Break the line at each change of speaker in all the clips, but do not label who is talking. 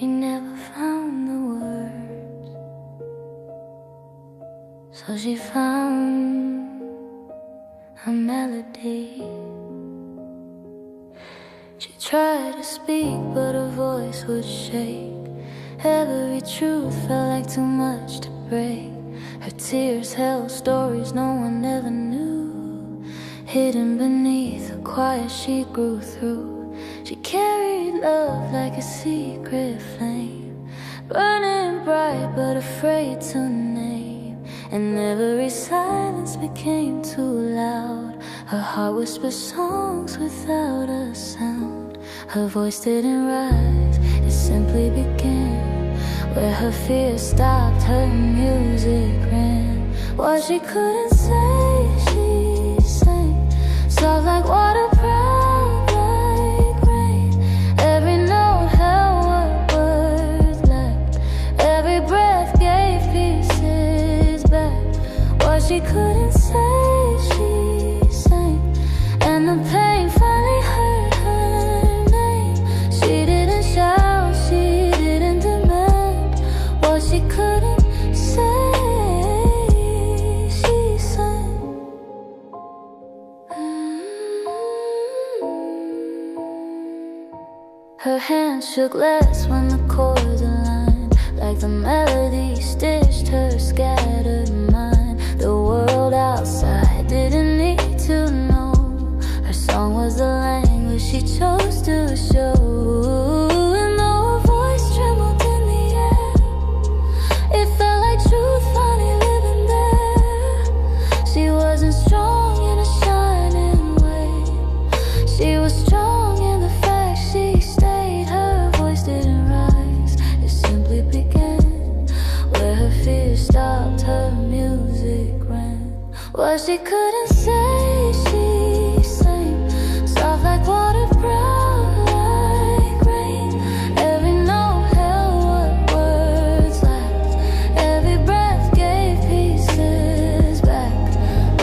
She never found the words, so she found a melody. She tried to speak, but her voice would shake. Every truth felt like too much to break. Her tears held stories no one ever knew, hidden beneath a quiet she grew through. She carried love like a secret flame, burning bright but afraid to name. And every silence became too loud. Her heart whispered songs without a sound. Her voice didn't rise, it simply began. Where her fear stopped, her music ran. What she couldn't say, she sang. Soft like water, proud like rain. Every note held what words lacked. Every breath gave pieces back. What she couldn't say, she sang. And the pain finally hurt her name. She didn't shout, she didn't demand. What she couldn't say, she sang. Her hands shook less when the chords aligned, like the melody stitched her scattered mind. The world outside didn't need to know. Her song was the language she chose to show. And though her voice trembled in the air, it felt like truth finally living there. She wasn't strong in a shining way. She was strong in the fact she stayed. Her voice didn't rise, it simply began. Where her fear stopped, her music ran. What she couldn't say, she sang. Soft like water, proud like rain. Every note held what words lacked. Every breath gave pieces back.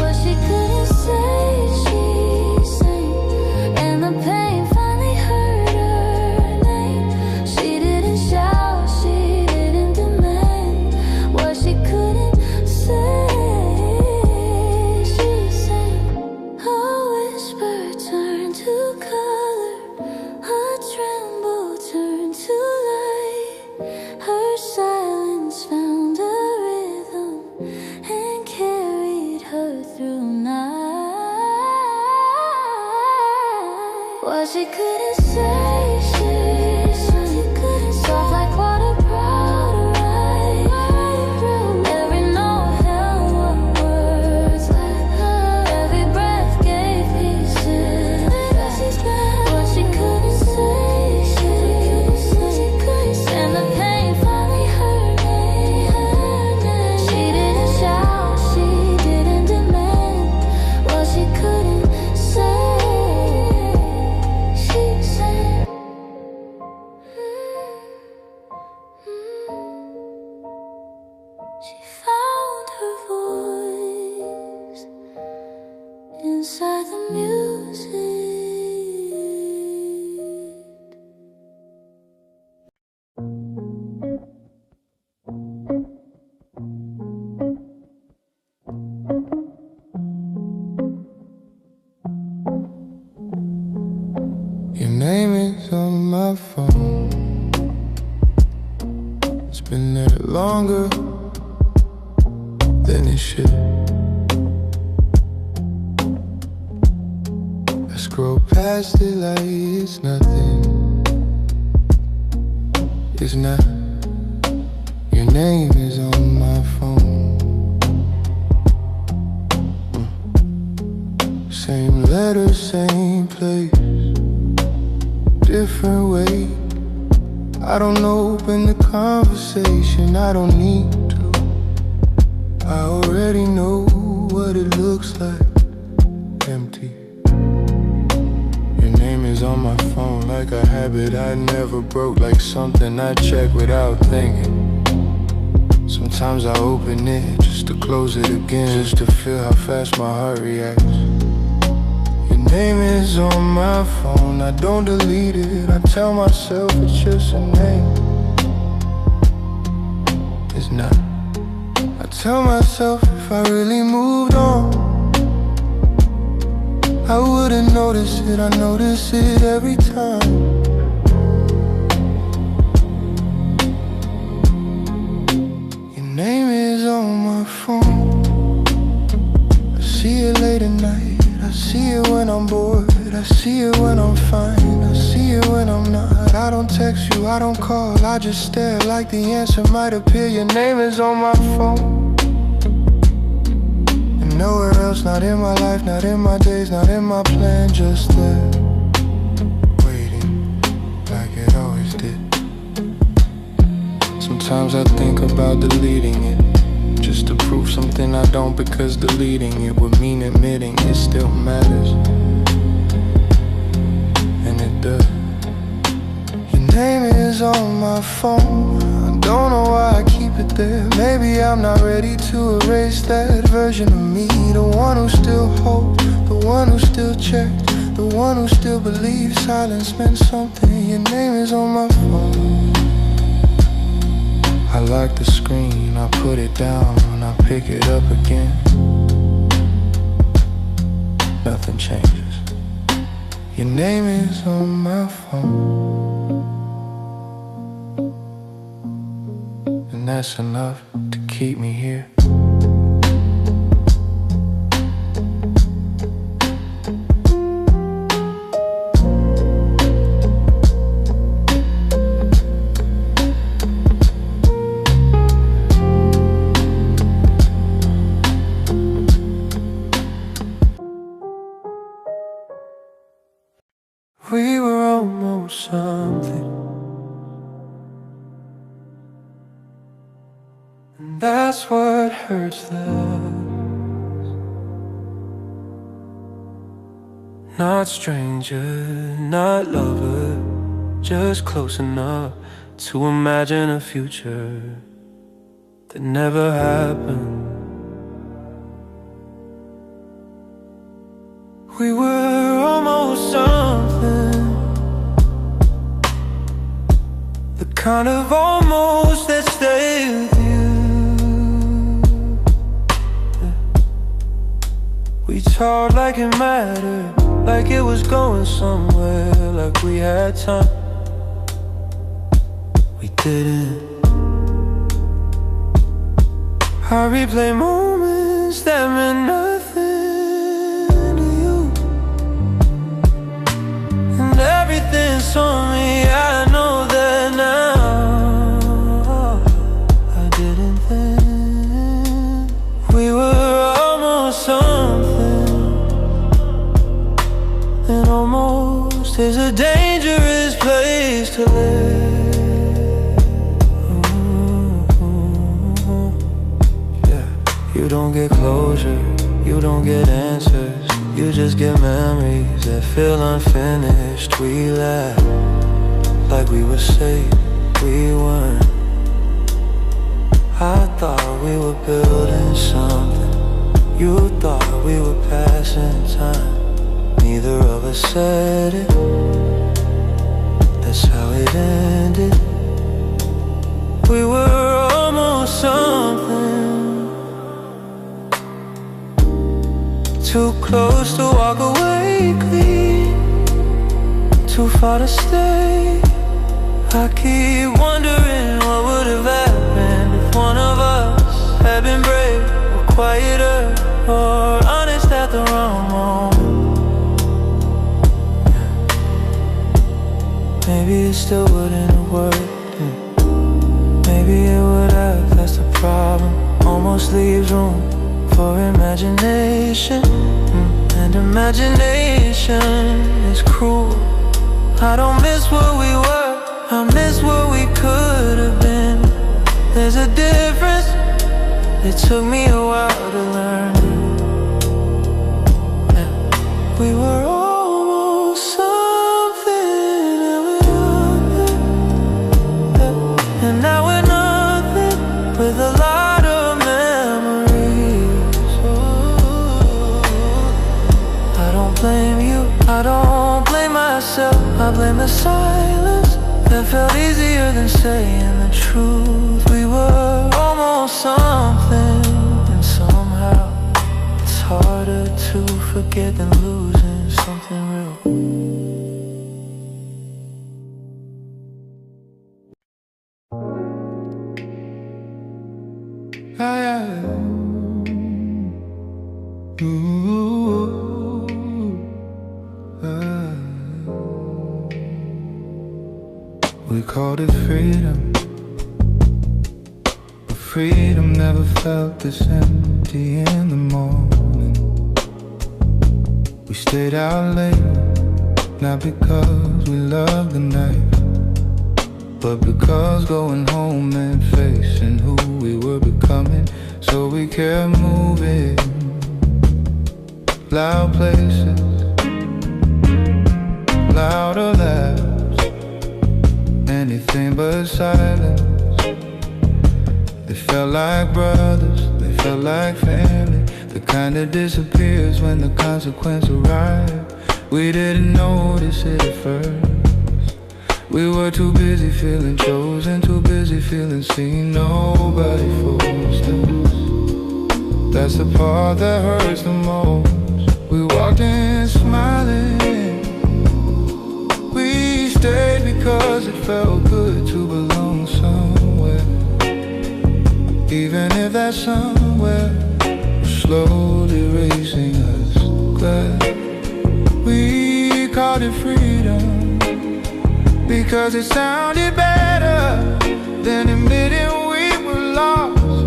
What she couldn't say, she sang. And the pain finally heard her name. She didn't shout, she didn't demand. What she couldn't say, she sang. A whisper turned to color, a tremble turned to light. Her silence found a rhythm and carried her through night. What she couldn't say, she sang. Soft like water, proud right. Every note held what words lacked. Every breath gave pieces back. What she couldn't say, she sang. And the pain finally hurt her. She didn't shout, she didn't demand. What she couldn't say, she sang. She found her voice inside the music.
Your name is on my phone. It's been there longer than it should. I scroll past it like it's nothing. It's not. Your name is on my phone. Same letter, same place, different way. I don't open the conversation, I don't need to. I already know what it looks like, empty. Your name is on my phone like a habit I never broke, like something I check without thinking. Sometimes I open it just to close it again, just to feel how fast my heart reacts. Your name is on my phone, I don't delete it. I tell myself it's just a name. is not. I tell myself if I really moved on, I wouldn't notice it. I notice it every time. Your name is on my phone. I see it late at night. I see it when I'm bored. I see it when I'm fine. I see it when I'm not. I don't text you, I don't call. I just stare like the answer might appear. Your name is on my phone. And nowhere else, not in my life, not in my days, not in my plan. Just there, waiting like it always did. Sometimes I think about deleting it, just to prove something I don't, because deleting it would mean admitting it still matters. And it does. Your name is on my phone. I don't know why I keep it there. Maybe I'm not ready to erase that version of me. The one who still hoped, the one who still checked, the one who still believes silence meant something. Your name is on my phone. I like the screen, I put it down, I pick it up again. Nothing changes. Your name is on my phone, and that's enough to keep me here. We were almost something, and that's what hurts less. Not stranger, not lover, just close enough to imagine a future that never happened. We were almost something, the kind of almost that stay with you. We talked like it mattered, like it was going somewhere, like we had time. We didn't. I replay moments that meant nothing. Everything's on me, I know that now. I didn't think we were almost something, and almost is a dangerous place to live. Yeah, you don't get closure, you don't get answers. You just get memories that feel unfinished. We laugh like we were safe, we weren't. I thought we were building something, you thought we were passing time. Neither of us said it, that's how it ended. We were almost something, too close to walk away clean, too far to stay. I keep wondering what would have happened if one of us had been brave, or quieter, or honest at the wrong moment. Maybe it still wouldn't have worked. Maybe it would have, that's the problem. Almost leaves room for imagination, and imagination is cruel. I don't miss what we were, I miss what we could have been. There's a difference, it took me a while to learn. We were almost something, and we're nothing, and now we're nothing, with a lot of memories. I don't blame you, I don't blame myself, I blame the silence That felt easier than saying the truth. We were almost something, and somehow it's harder to forget than losing something real. We called it freedom, but freedom never felt this empty in the morning. We stayed out late, not because we loved the night, but because going home meant facing who we were becoming. So we kept moving, loud places, louder laughs, anything but silence. They felt like brothers, they felt like family, the kind that disappears when the consequence arrives. We didn't notice it at first. We were too busy feeling chosen, too busy feeling seen. Nobody forced us. That's the part that hurts the most. We walked in smiling. We stayed because it felt good to belong somewhere, even if that somewhere was slowly erasing us. Glad we called it freedom, because it sounded better than admitting we were lost.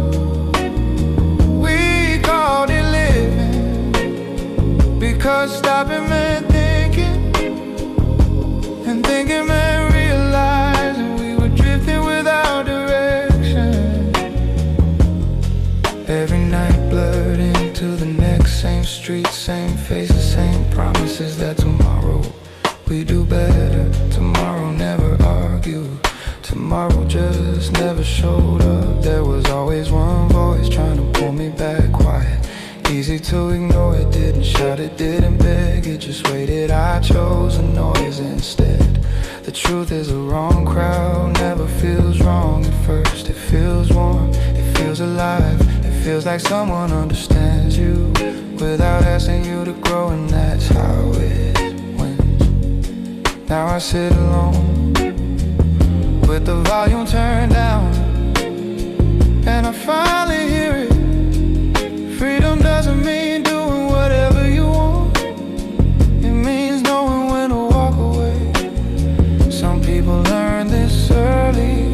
We called it living, because stopping meant thinking, and thinking meant realizing we were drifting without direction. Every night blurred into the next, same streets, same faces, same promises that tomorrow we do better. Tomorrow never argued, tomorrow just never showed up. There was always one voice trying to pull me back, quiet, easy to ignore. It didn't shout, it didn't beg, it just waited. I chose the noise instead. The truth is a wrong crowd never feels wrong at first. It feels warm, it feels alive, it feels like someone understands you without asking you to grow, and that's how it went. Now I sit alone with the volume turned down, and I finally hear it. Freedom doesn't mean doing whatever you want. It means knowing when to walk away. Some people learn this early,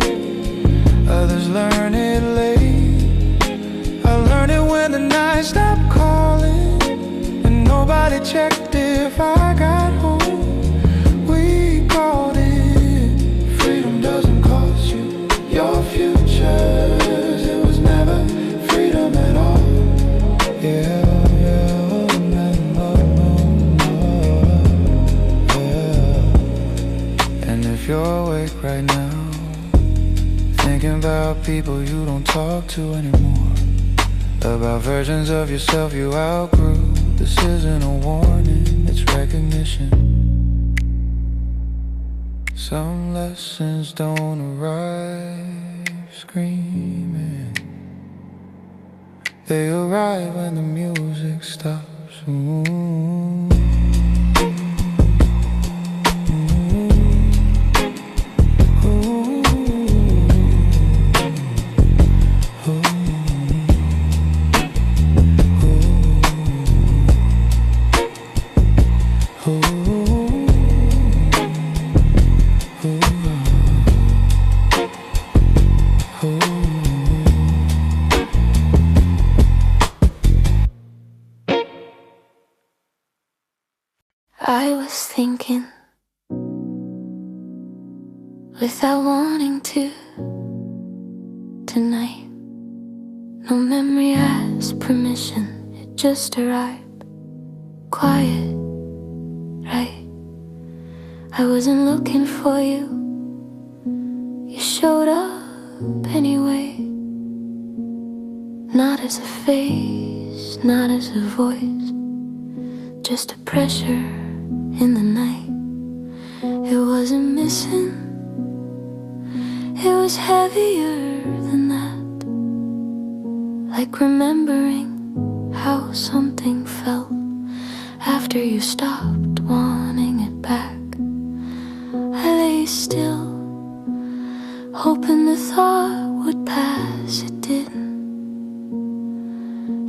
others learn it late. I learned it when the night stopped calling, and nobody checked if I got home. We called it freedom doesn't cost you your futures. It was never freedom at all. Yeah, yeah, no, yeah. And if you're awake right now, thinking about people you don't talk to anymore, about versions of yourself you outgrew, this isn't a warning, it's recognition. Some lessons don't arrive screaming, they arrive when the music stops. Ooh.
I was thinking, without wanting to, tonight. No memory asked permission, it just arrived. Quiet, right? I wasn't looking for you, you showed up anyway. Not as a face, not as a voice, just a pressure in the night. It wasn't missing, It was heavier than that, like remembering how something felt after you stopped wanting it back. I lay still, hoping the thought would pass. It didn't.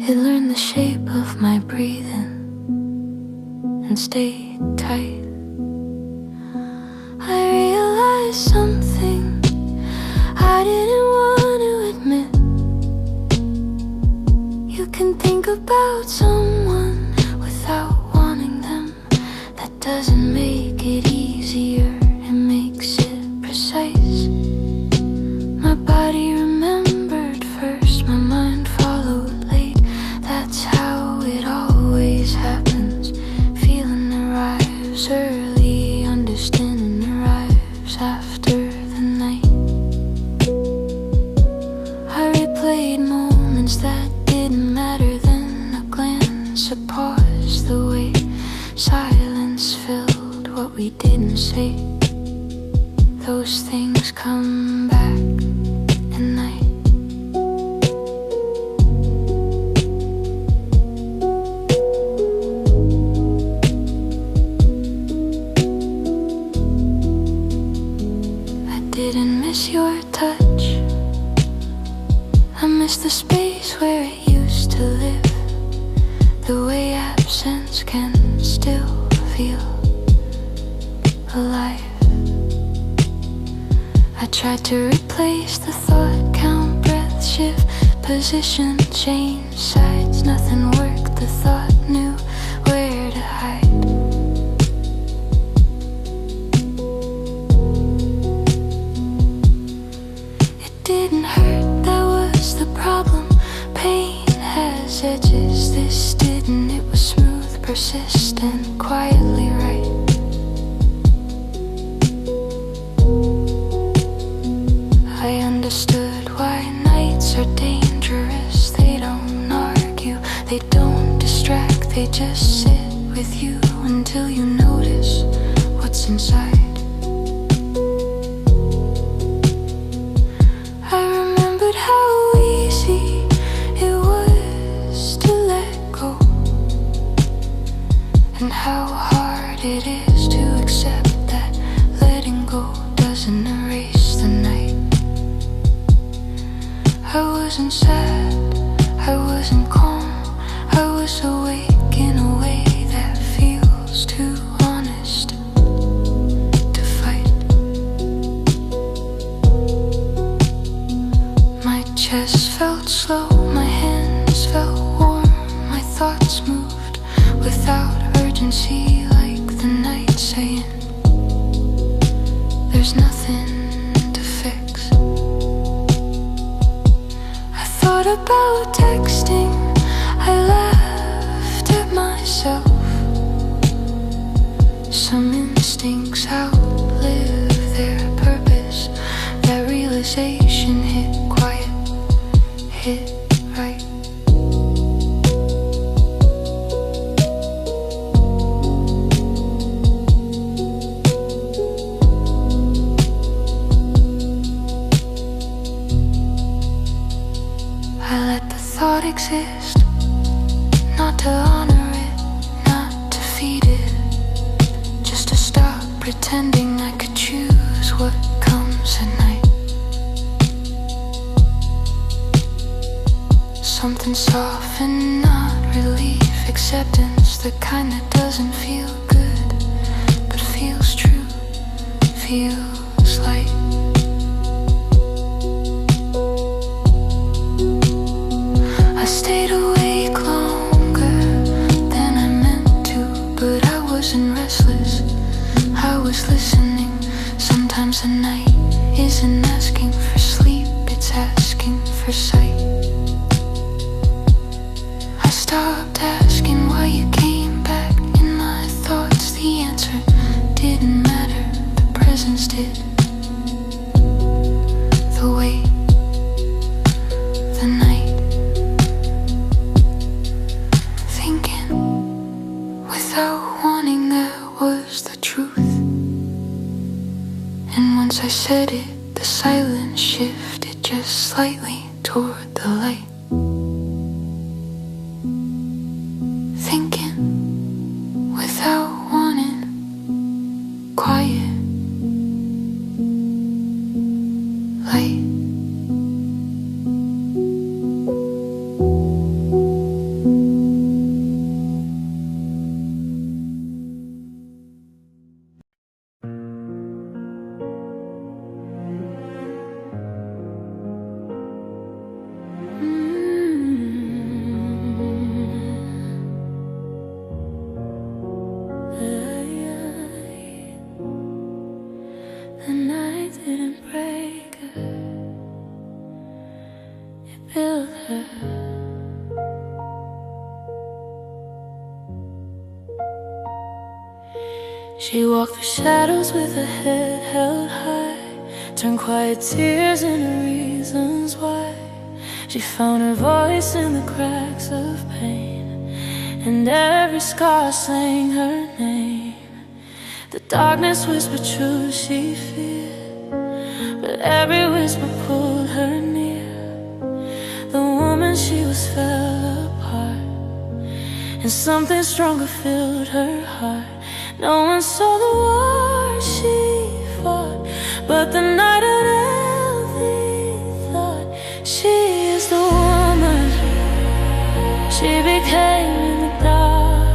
It learned the shape of my breathing and stayed tight. I realized something I didn't want to admit. You can think about someone without wanting them. That doesn't make it easier, it makes it precise. My body remembered first, my mind followed late. That's how it always happens. Feeling arrives early, understanding arrives after the night. I replayed moments that didn't matter, then a glance, a pause, the way silence filled what we didn't say. Those things come back at night. I didn't miss your touch, I miss the space where it used to live. The way absence can still feel alive. I tried to replace the thought, count breath, shift position, change sides. Nothing worked, the thought knew where to hide. It didn't hurt, that was the problem. Pain has edges, this didn't. It was smooth, persistent, quietly right. I understood why nights are dangerous. They don't argue, they don't distract, they just sit with you until you notice what's inside. I remembered how easy it was to let go, and how hard it is to accept that letting go doesn't erase the night. I wasn't sad, I wasn't calm, I was awake in a way that feels too honest to fight. My chest felt slow, my hands felt warm, my thoughts moved without urgency, like the night saying there's nothing to fix. I thought about texting, I laughed at myself. Some instincts outlive their purpose. That realization hit quiet, hit right. I let the thought exist, not to honor it, not to feed it, just to stop pretending I could choose what comes at night. Something soft and not relief, acceptance, the kind that doesn't feel good, but feels true, feels like. I stayed awake longer than I meant to, but I wasn't restless, I was listening. Sometimes the night isn't asking for sleep, it's asking for sight. I stopped asking why you came back in my thoughts. The answer didn't matter, the presence did. The weight, the night, thinking without wanting, that was the truth. And once I said it, The silence shifted just slightly toward the light. Thinking without wanting, quiet, light. The night didn't break her, it built her. She walked through shadows with her head held high, turned quiet tears into reasons why. She found her voice in the cracks of pain, and every scar sang her name. The darkness whispered truth she feared, but every whisper pulled her near. The woman she was fell apart, and something stronger filled her heart. No one saw the war she fought, but the night of healthy thought. She is the woman she became in the dark.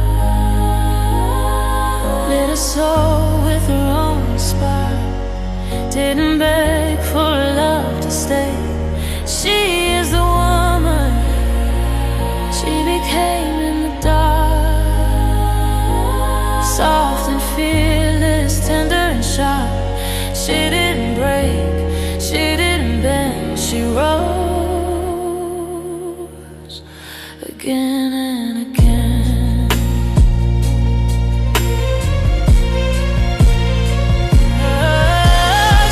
Lit a soul with her own spark, didn't beg for love to stay. She is the woman she became in the dark. Soft and fearless, tender and sharp. She didn't break, she didn't bend. She rose again and again.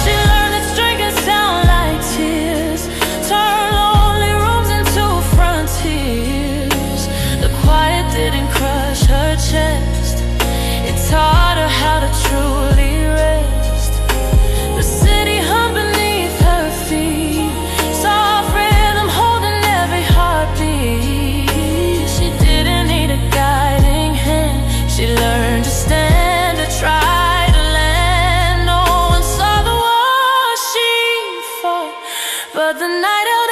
She learned that strength can sound like tears, turn lonely rooms into frontiers. The quiet didn't crush her chest, it taught her how to truly rest. The city hung beneath her feet, soft rhythm holding every heartbeat. She didn't need a guiding hand, she learned to stand, to try to land. No one saw the war she fought, but the night held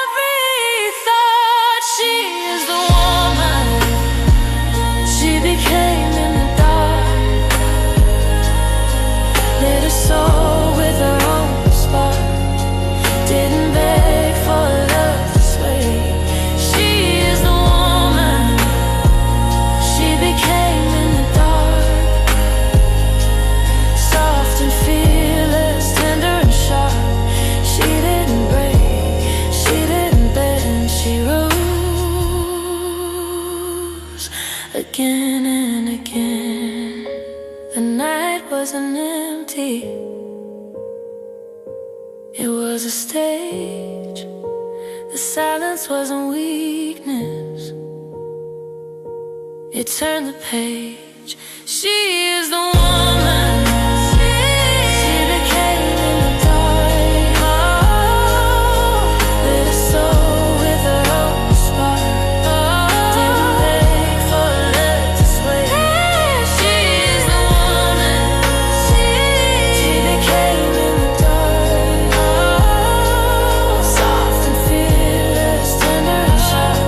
every thought. She is the woman she became in the dark. Lit her soul with her own spark, didn't beg for love to sway. She is the woman she became in the dark. Soft and fearless, tender and sharp. She didn't break, she didn't bend. She rose again and again. The night wasn't empty, it was a stage. The silence wasn't weakness, it turned the page. She is the woman she became in the dark. Lit a soul with her own spark, didn't beg for love to sway. She is the woman she became in the dark. Soft and fearless, tender and sharp.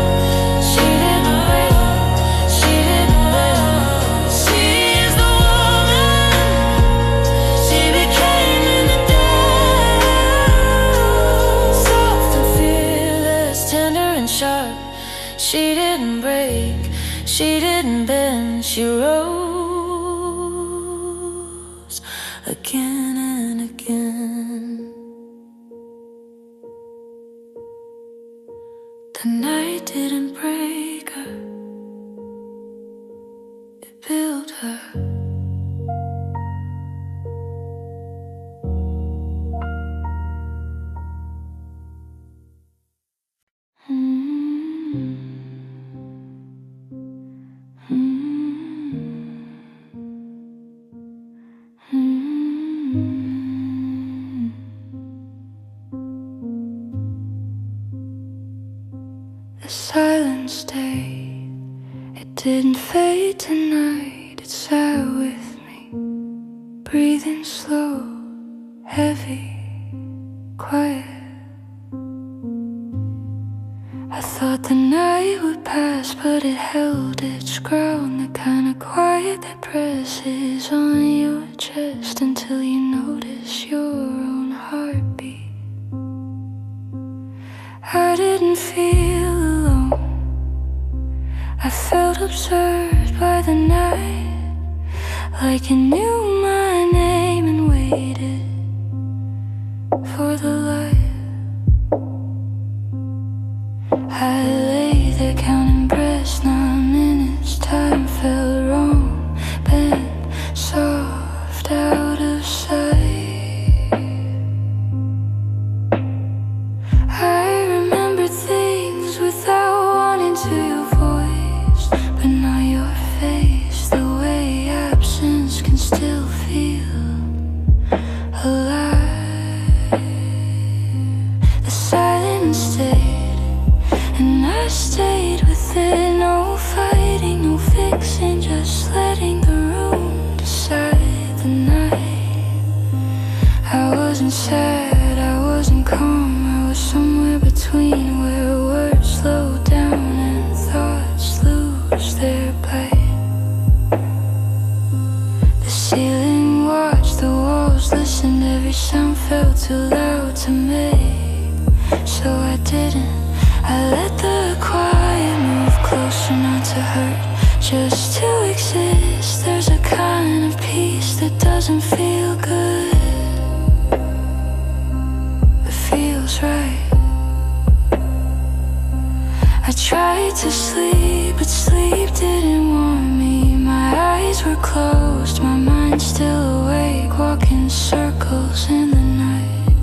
She didn't break, she didn't bend. She is the woman didn't fade tonight, it sat with me, breathing slow, heavy, quiet. I thought the night would pass, but it held its ground. The kind of quiet that presses on your chest until you notice your own heartbeat. I didn't feel alone, I felt observed by the night, like it knew my name and waited for the light. I lay there counting breaths, 9 minutes, time felt wrong, bent, soft, out of sight. I remember things without wanting to your voice, but not your face, the way absence can still feel alive. The silence stayed, and I stayed with it, no fighting, no fixing, just letting the room decide the night. I wasn't sad, I wasn't calm, I was somewhere between, where words slow down and thoughts lose their bite. The ceiling watched, the walls listened, every sound felt too loud to make, so I didn't. I let the quiet move closer, not to hurt, just to exist. There's a kind of peace that doesn't feel good, it feels right. I tried to sleep, but sleep didn't want me. My eyes were closed, my mind still awake, walking circles in the night.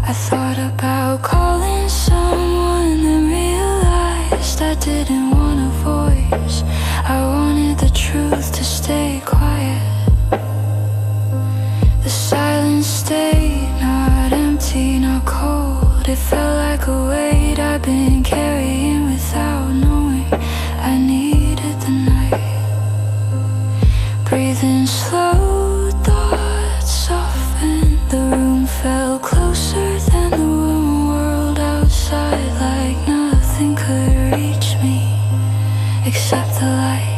I thought about calling someone, then realized I didn't want a voice. I wanted the truth to stay quiet. The silence stayed, not empty, not cold. It felt like a weight I'd been carrying without knowing I needed the night. Breathing slow, thoughts softened. The room felt closer than the world outside, like nothing could reach me except the light.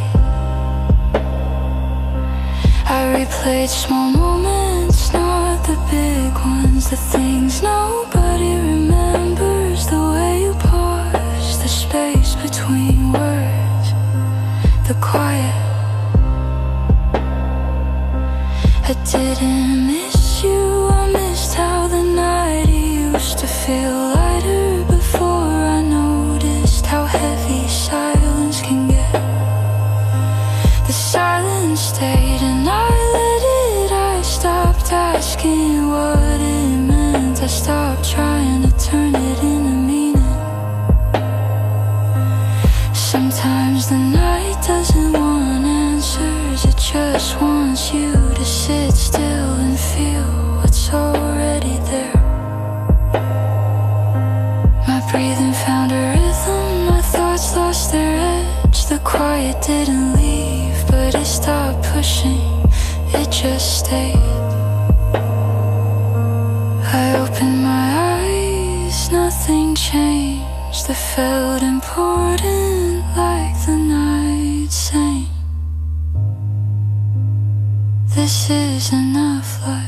I replayed small moments, not the big ones, the things nobody remembers, the way you pause, the space between words, the quiet. I didn't miss you, I missed how the night used to feel lighter before I noticed how heavy silence can get. The silence stayed and I let it, I stopped asking what it meant, I stopped trying to turn it into meaning. Sometimes the night doesn't want answers, it just wants you to sit still and feel what's already there. My breathing found a rhythm, my thoughts lost their edge. The quiet didn't leave, but it stopped pushing, it just stayed. I opened my eyes, nothing changed. It felt important, like the night sang, this is enough light.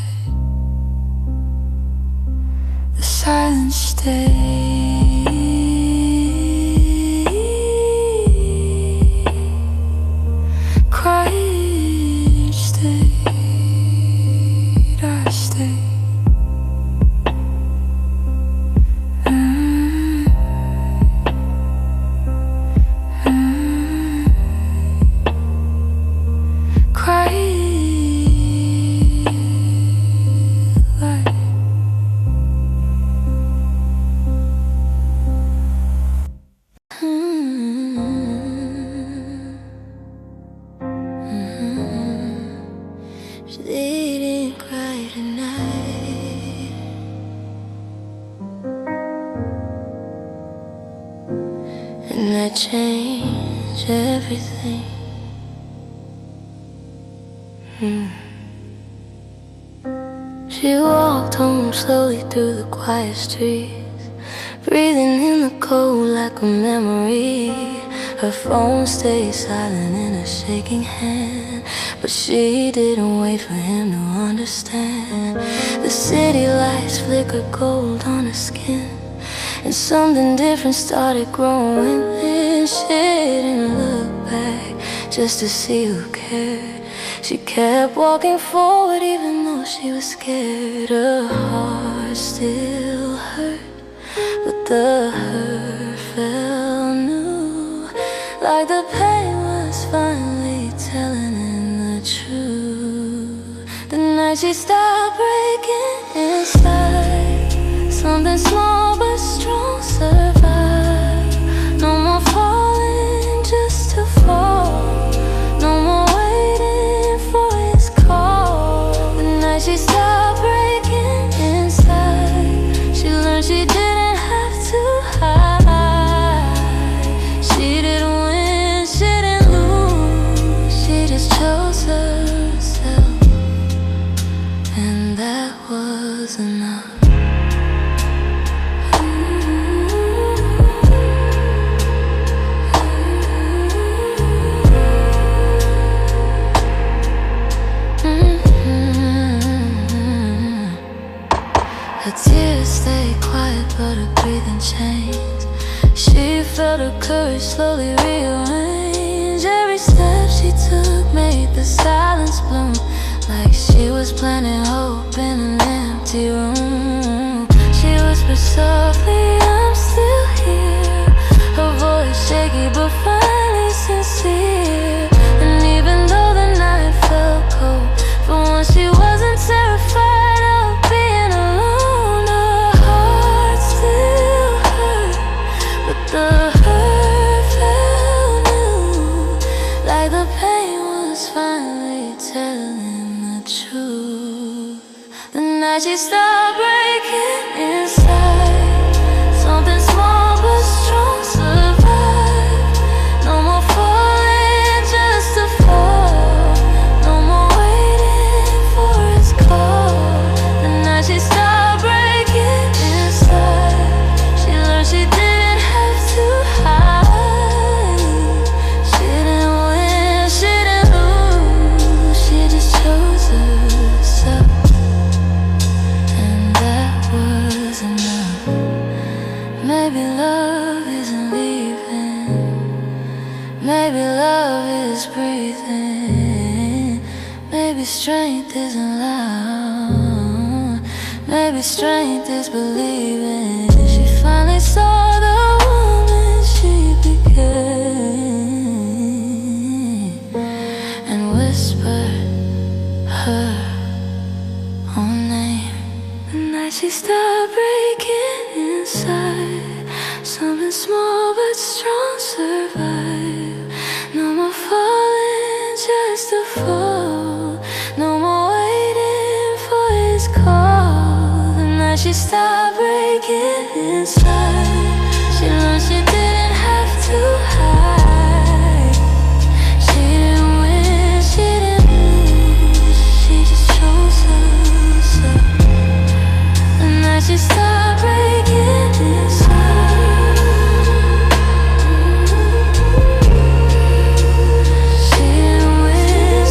The silence stayed, quiet stayed, I stayed. Didn't cry tonight. And I changed everything. She walked home slowly through the quiet streets, breathing in the cold like a memory. Her phone stayed silent in a shaking hand, but she didn't wait for him to understand. The city lights flickered gold on her skin, and something different started growing then. She didn't look back just to see who cared. She kept walking forward even though she was scared. Her heart still hurt, but the hurt felt new, like the pain was finally telling him the truth. The night she stopped breaking inside, something small but strong survived. No more falling just to fall, no more waiting for his call. The night she stopped breaking inside, she learned she didn't have to hide. She didn't win, she didn't lose, she just chose herself, and that was enough. Her tears stayed quiet, but her breathing changed. She felt her courage slowly rearrange. Every step she took made the silence bloom, like she was planting hope in an empty room. She whispered softly, I'm still here, her voice shaky but finally sincere. And even though the night felt cold, for once she wasn't terrified of being alone. Her heart still hurt, but the hurt felt new, like the pain was finally telling the truth. The night she stopped breaking inside, something small but strong survived. No more falling just to fall, no more waiting for his call. The night she stopped breaking inside, she learned she didn't have to hide. She didn't win, she didn't lose, she just chose herself, and that was enough. Maybe love isn't leaving, maybe love is breathing, maybe strength isn't loud, maybe strength is believing. She finally saw the woman she became, and whispered her own name. The night she stopped breaking inside, something small but strong survived. No more falling just to fall, no more waiting for his call. The night she stopped breaking inside, she learned she didn't have to hide. She didn't win, she didn't lose, she just chose herself. The night she stopped breaking inside, she didn't win,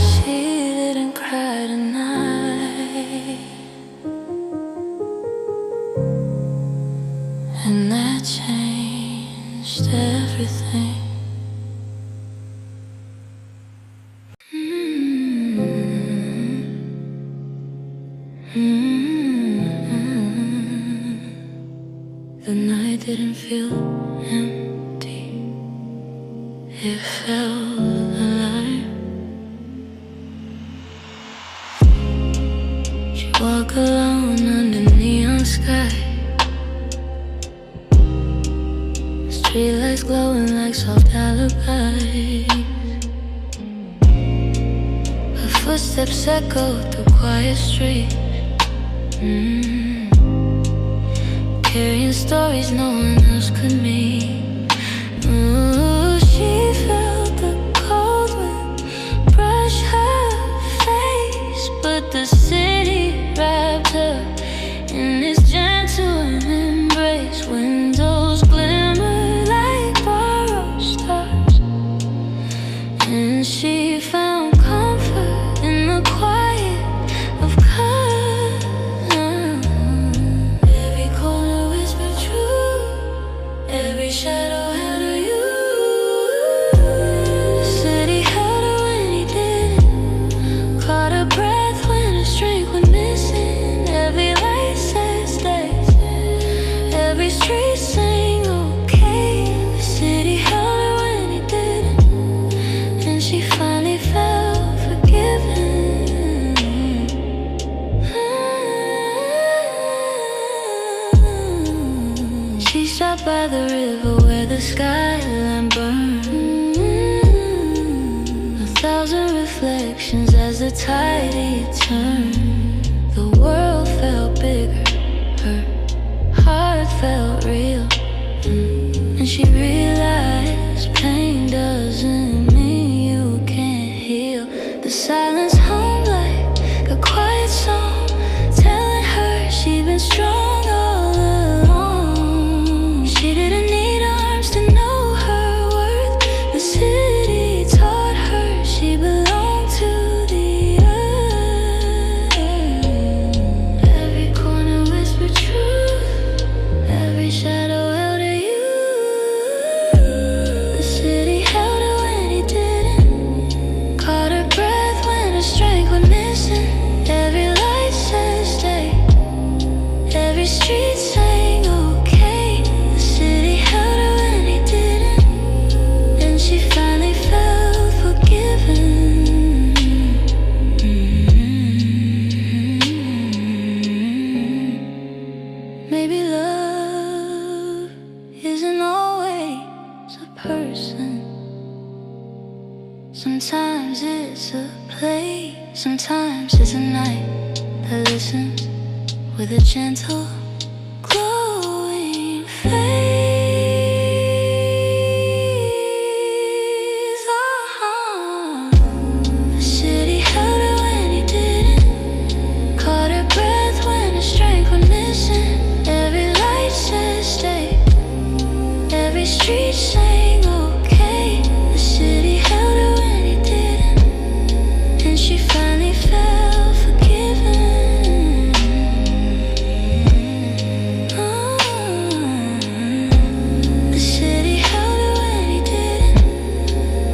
she didn't cry tonight, and that changed everything. The night didn't feel empty, it felt alive. She walked alone under neon sky, streetlights glowing like soft alibis. Her footsteps echoed through quiet streets. carrying stories no one else could meet. Ooh, she felt the cold wind brush her face, but the city wrapped her in its gentle embrace. Windows glimmer like borrowed stars, and she found comfort in the quiet of calm. Every corner whispered truth, every shadow held her you. The city held her when he didn't, caught her breath when her strength went missing. Every light said stay, every street sang okay. The city held her when he didn't, and she finally felt forgiven. She stopped by the river where the skyline burned. A thousand reflections as the tide turned. The world felt bigger, her heart felt real, and she realized pain doesn't mean you can't heal. The silence hung like a quiet song, telling her she'd been strong all along. She didn't need arms to know her worth. The city taught her she belonged to the earth. Every corner whispered truth, every shadow held her you. The city held her when he didn't, caught her breath when her strength went missing. Every light said stay, every street sang okay. The city held her when he didn't, and she finally felt forgiven. Maybe love isn't always a person. Sometimes it's a place, sometimes it's a night that listens with a gentle, glowing face. The city held her when he didn't, caught her breath when her strength went missing. Every light said stay, every street sang okay. The city held her when he didn't, and she finally felt forgiven. The city held her when he didn't,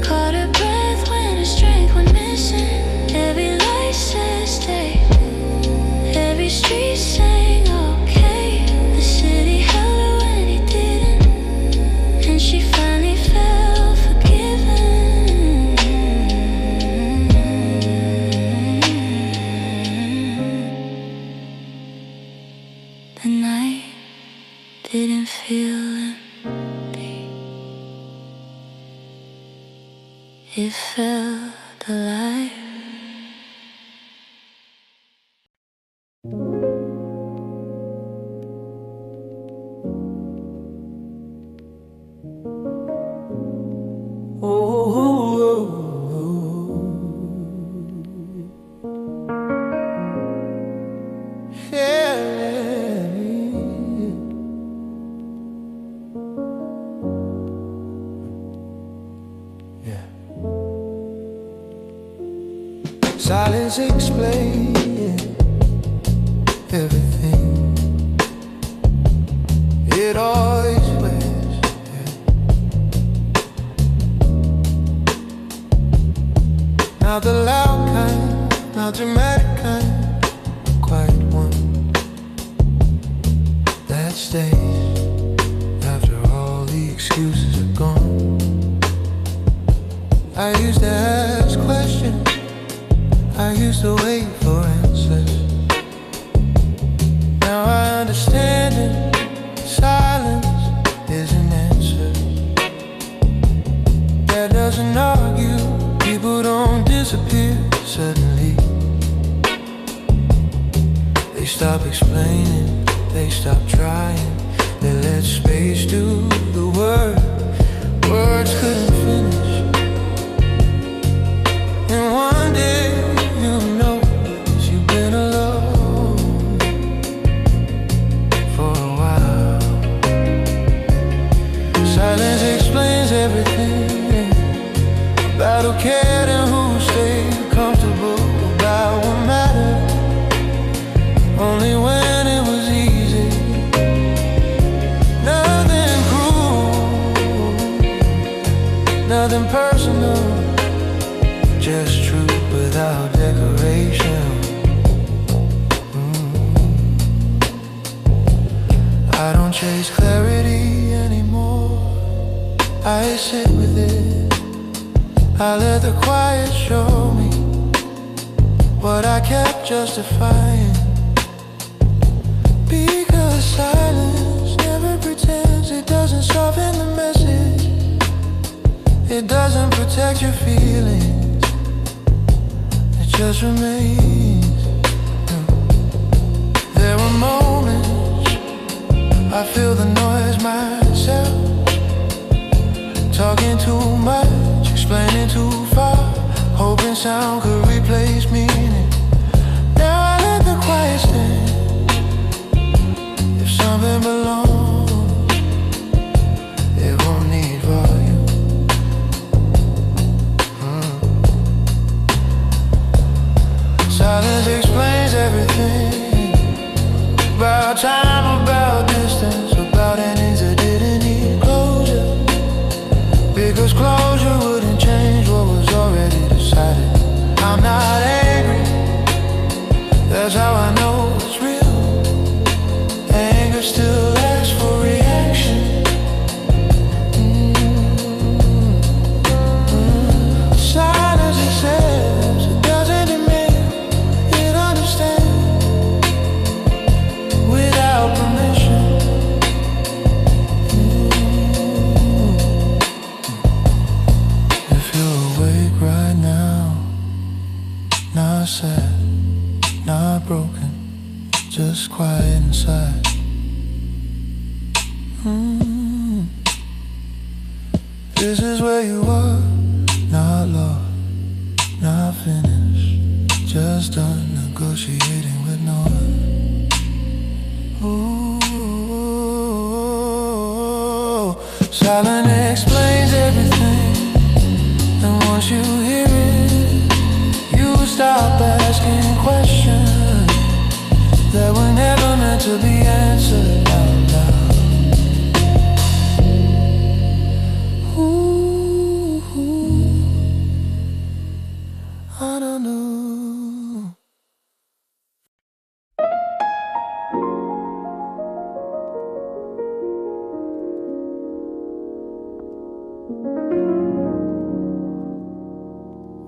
caught her breath when her strength went missing. Every light said stay, every street sang okay. The city held her when he didn't, and she finally felt forgiven. The night didn't feel empty, it felt alive.
Silence explains everything. It always was. Not the loud kind, not dramatic kind, the quiet one that stays after all the excuses are gone. I used to ask questions, I used to wait for answers. Now I understand it, silence is an answer. That doesn't argue, people don't disappear suddenly. They stop explaining, they stop trying. They let space do the work. Words couldn't finish. And one day you'll know, 'cause you've been alone for a while. Silence explains everything about who cared and who stayed comfortable, about what mattered only when it was easy. Nothing cruel, nothing personal, just truth without decoration. I don't chase clarity anymore, I sit with it. I let the quiet show me what I kept justifying. Because silence never pretends, it doesn't soften the message, it doesn't protect your feelings, it just remains. There were moments I feel the noise myself, talking too much, explaining too far, hoping sound could replace meaning. Now I let the quiet stand. If something belongs, it won't need volume. Silence explains everything, about time, about distance, about endings that didn't need closure. Because closure wouldn't change what was already decided. I'm not angry, that's how I know it's real. Anger still asks for reaction. Silence accepts, it doesn't demand, it understands without permission. If you're awake right now, not sad, not broken, just quiet inside. This is where you are, not lost, not finished, just done negotiating with no one. Ooh, silence explains everything, and once you hear it, you stop asking questions that were never meant to be answered out loud. Ooh, I don't know.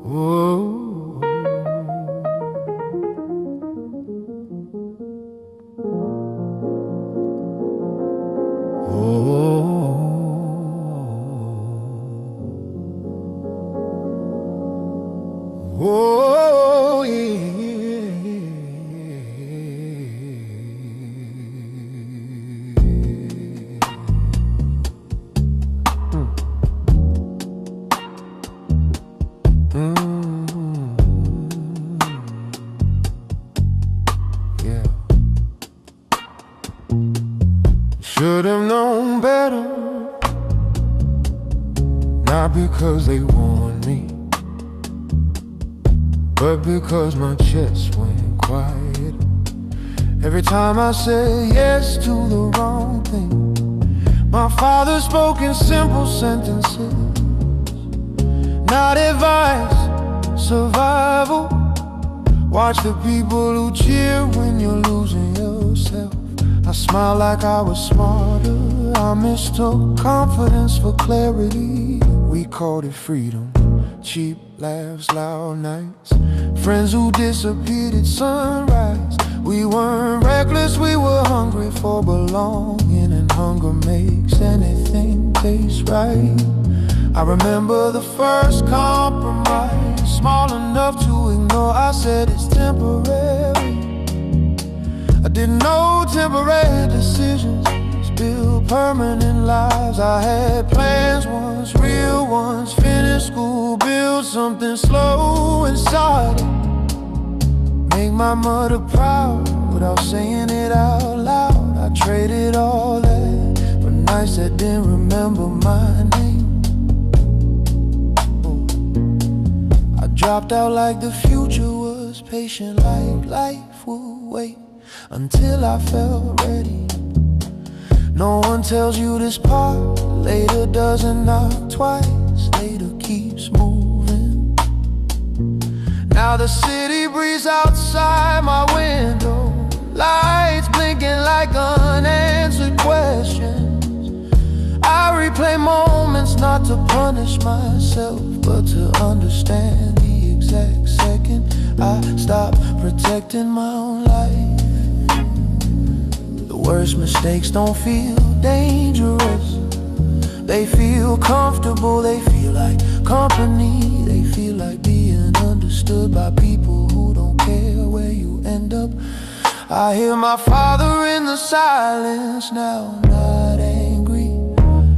Whoa. Oh, yeah. Should have known better, not because they warned me, but because my chest went quiet every time I said yes to the wrong thing. My father spoke in simple sentences, not advice, survival. Watch the people who cheer when you're losing yourself. I smiled like I was smarter, I mistook confidence for clarity. We called it freedom, cheap laughs, loud nights, friends who disappeared at sunrise. We weren't reckless, we were hungry for belonging, and hunger makes anything taste right. I remember the first compromise, small enough to ignore. I said it's temporary. I didn't know temporary decisions build permanent lives. I had plans once, real ones. Finish school, build something slow and solid. Make my mother proud without saying it out loud. I traded all that for nights that didn't remember my name. I dropped out like the future was patient, like life would wait until I felt ready. No one tells you this part, later doesn't knock twice, later keeps moving. Now the city breeze outside my window, lights blinking like unanswered questions. I replay moments not to punish myself, but to understand the exact second I stopped protecting my own life. The worst mistakes don't feel dangerous. They feel comfortable, they feel like company. They feel like being understood by people who don't care where you end up. I hear my father in the silence now, not angry,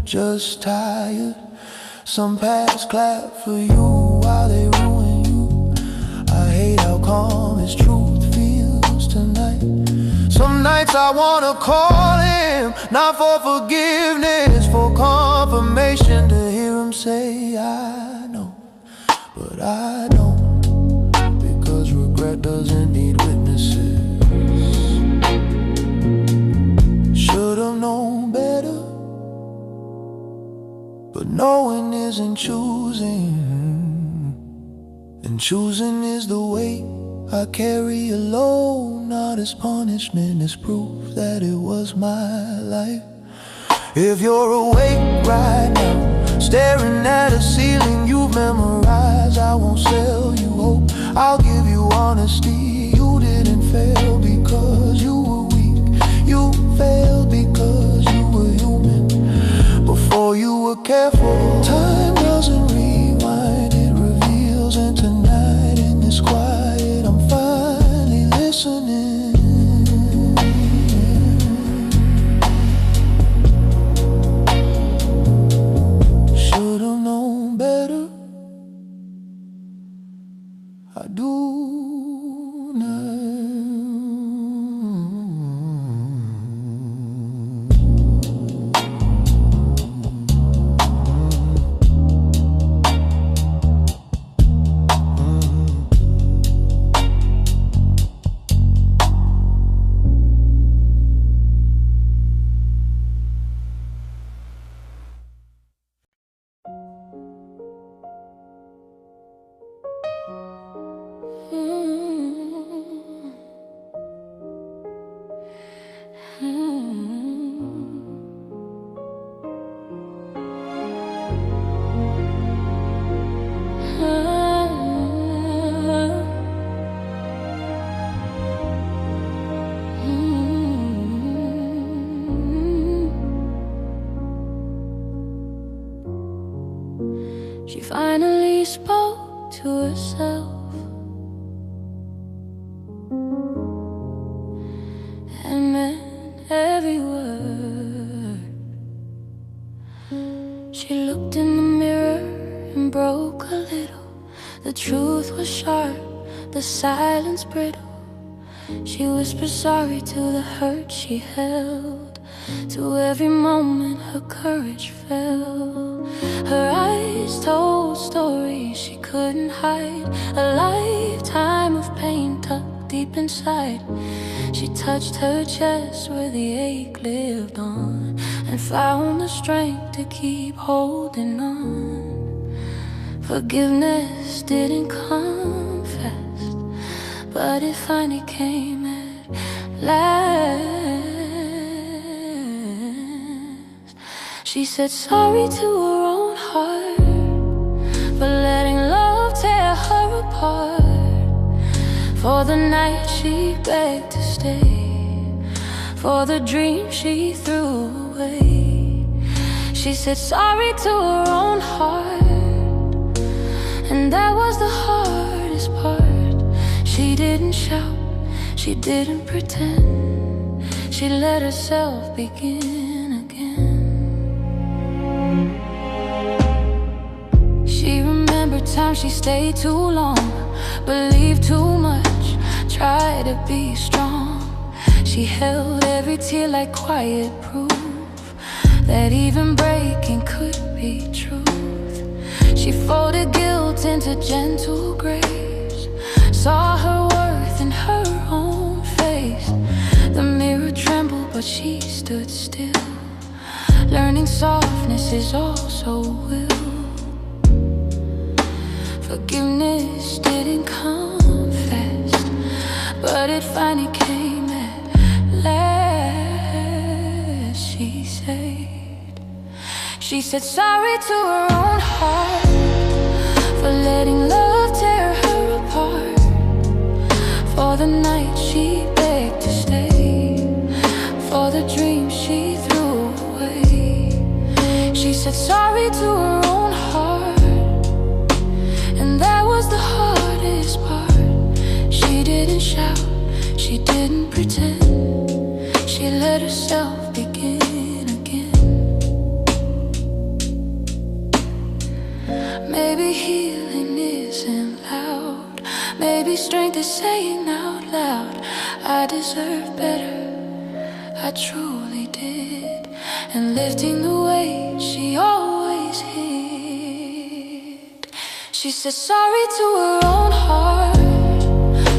just tired. Some paths clap for you while they ruin you. I hate how calm his truth feels tonight. Some nights I wanna call him, not for forgiveness, for confirmation, to hear him say I know, but I don't, because regret doesn't need witnesses. Should've known better, but knowing isn't choosing, and choosing is the weight I carry alone, not as punishment, as proof that it was my life. If you're awake right now, staring at a ceiling you've memorized, I won't sell you hope, I'll give you honesty. You didn't fail because you were weak. You failed because you were human. Before you were careful, time doesn't rewind, it reveals. And tonight in this quiet, I'm finally listening. Should've known better, I do now.
She finally spoke to herself and meant every word. She looked in the mirror and broke a little. The truth was sharp, the silence brittle. She whispered sorry to the hurt she held. To every moment her courage fell. Her eyes told stories she couldn't hide, a lifetime of pain tucked deep inside. She touched her chest where the ache lived on, and found the strength to keep holding on. Forgiveness didn't come fast, but it finally came at last. She said sorry to her own heart for letting love tear her apart, for the night she begged to stay, for the dream she threw away. She said sorry to her own heart, and that was the hardest part. She didn't shout, she didn't pretend. She let herself begin Sometimes she stayed too long, believed too much, tried to be strong. She held every tear like quiet proof that even breaking could be truth. She folded guilt into gentle grace, saw her worth in her own face. The mirror trembled, but she stood still, learning softness is also will. Forgiveness didn't come fast, but it finally came at last. She said sorry to her own heart for letting love tear her apart, for the night she begged to stay, for the dreams she threw away. She said sorry to her own heart, and that was the hardest part. She didn't shout, she didn't pretend, she let herself begin again. Maybe healing isn't loud, maybe strength is saying out loud, I deserve better, I truly did. And lifting the weight she always hid. She said sorry to her own heart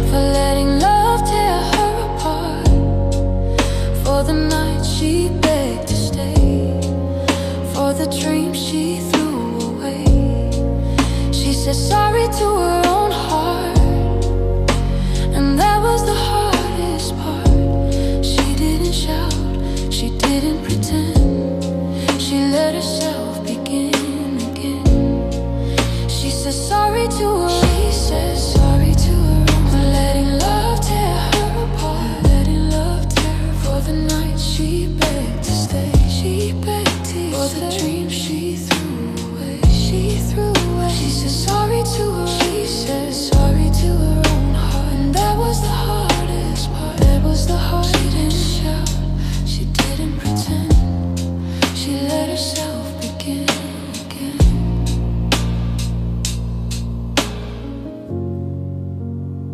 for letting love tear her apart, for the night she begged to stay, for the dreams she threw away. She said sorry to her own heart, and that was the hardest part. She didn't shout, she didn't pretend, she let herself begin again. She said sorry to her, she said sorry to her for letting love tear her apart, letting love tear her for the night she begged to stay, she begged to for the dreams she threw away, she threw away. She said sorry to her, she said sorry to her own heart, and that was the hardest part, that was the hard. She didn't shout, she didn't pretend, she let herself begin again.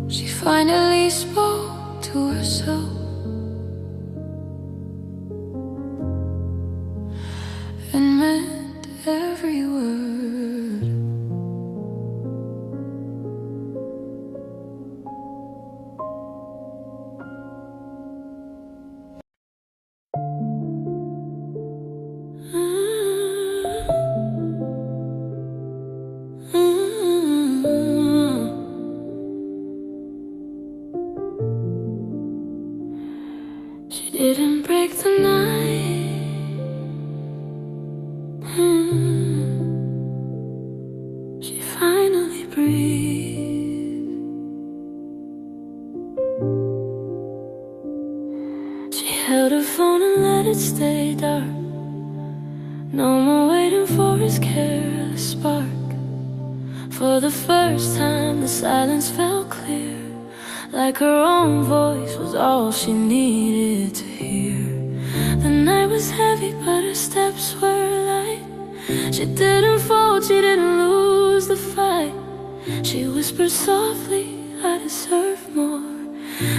She finally spoke to herself and meant every word. She didn't break the night. She finally breathed. She held her phone and let it stay dark. No more waiting for his careless spark. For the first time the silence felt clear, like her own voice was all she needed to hear. The night was heavy but her steps were light. She didn't fold, she didn't lose the fight. She whispered softly, I deserve more,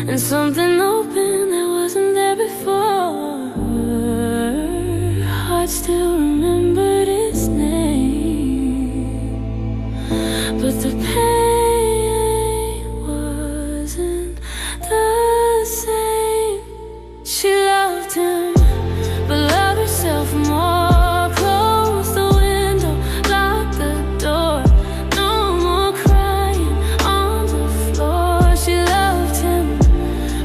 and something opened that wasn't there before. Her heart still remembered his name, but the pain wasn't the same. She loved him, but loved herself more. Closed the window, locked the door. No more crying on the floor. She loved him,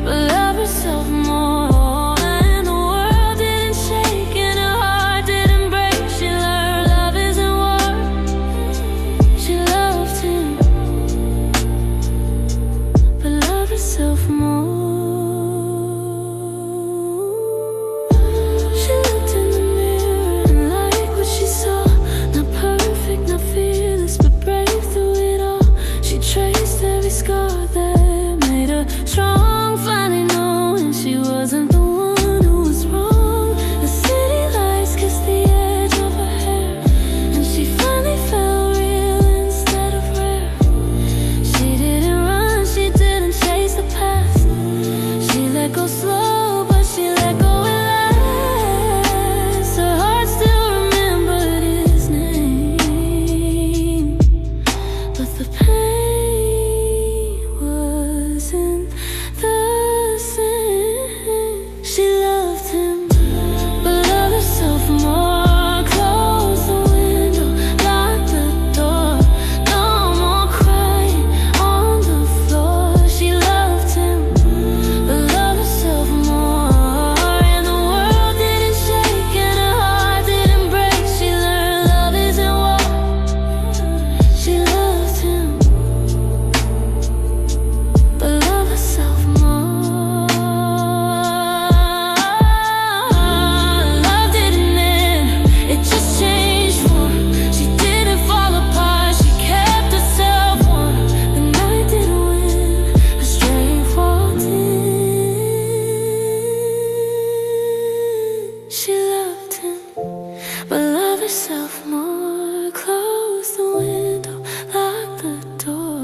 but loved herself more. And the world didn't shake and her heart didn't break. She learned love isn't war. She loved him, but loved herself more. She looked in the mirror and liked what she saw. Not perfect, not fearless, but brave through it all. She traced every scar that made her strong, finally knowing she wasn't the one who was wrong. The city lights kissed the edge of her hair, and she finally felt real instead of The pain wasn't the same. She loved him, but loved herself more. Closed the window, locked the door. No more crying on the floor. She loved him, but loved herself more. And the world didn't shake and her heart didn't break. She learned love isn't war. She loved him, but loved herself more. Love didn't end, it just changed form. She didn't fall apart, she kept herself warm. The night didn't win, her strength walked in. She loved him, but loved herself more. Closed the window, locked the door.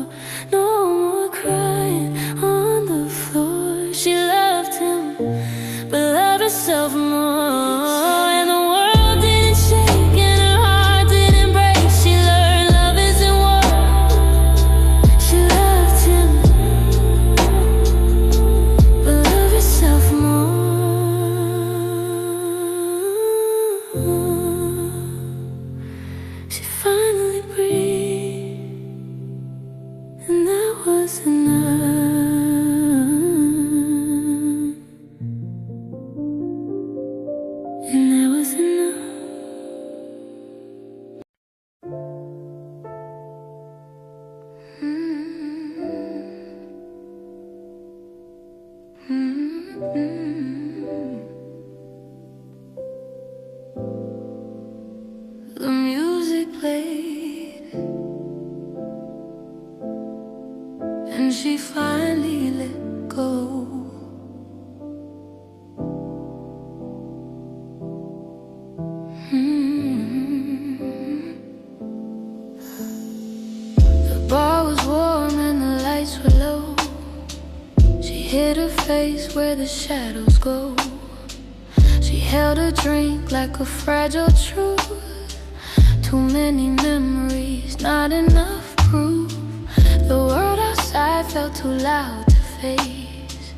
No more crying on the floor. She loved him, but loved herself more. And the world didn't shake and her heart didn't break. She learned love isn't war. She loved him, but loved herself more. She finally breathed, and that was enough. And that was enough. The music played, and she finally let go. The bar was warm and the lights were low. She hid her face where the shadows go. She held a drink like a fragile truth. Too many memories, not enough proof. The world outside felt too loud to face,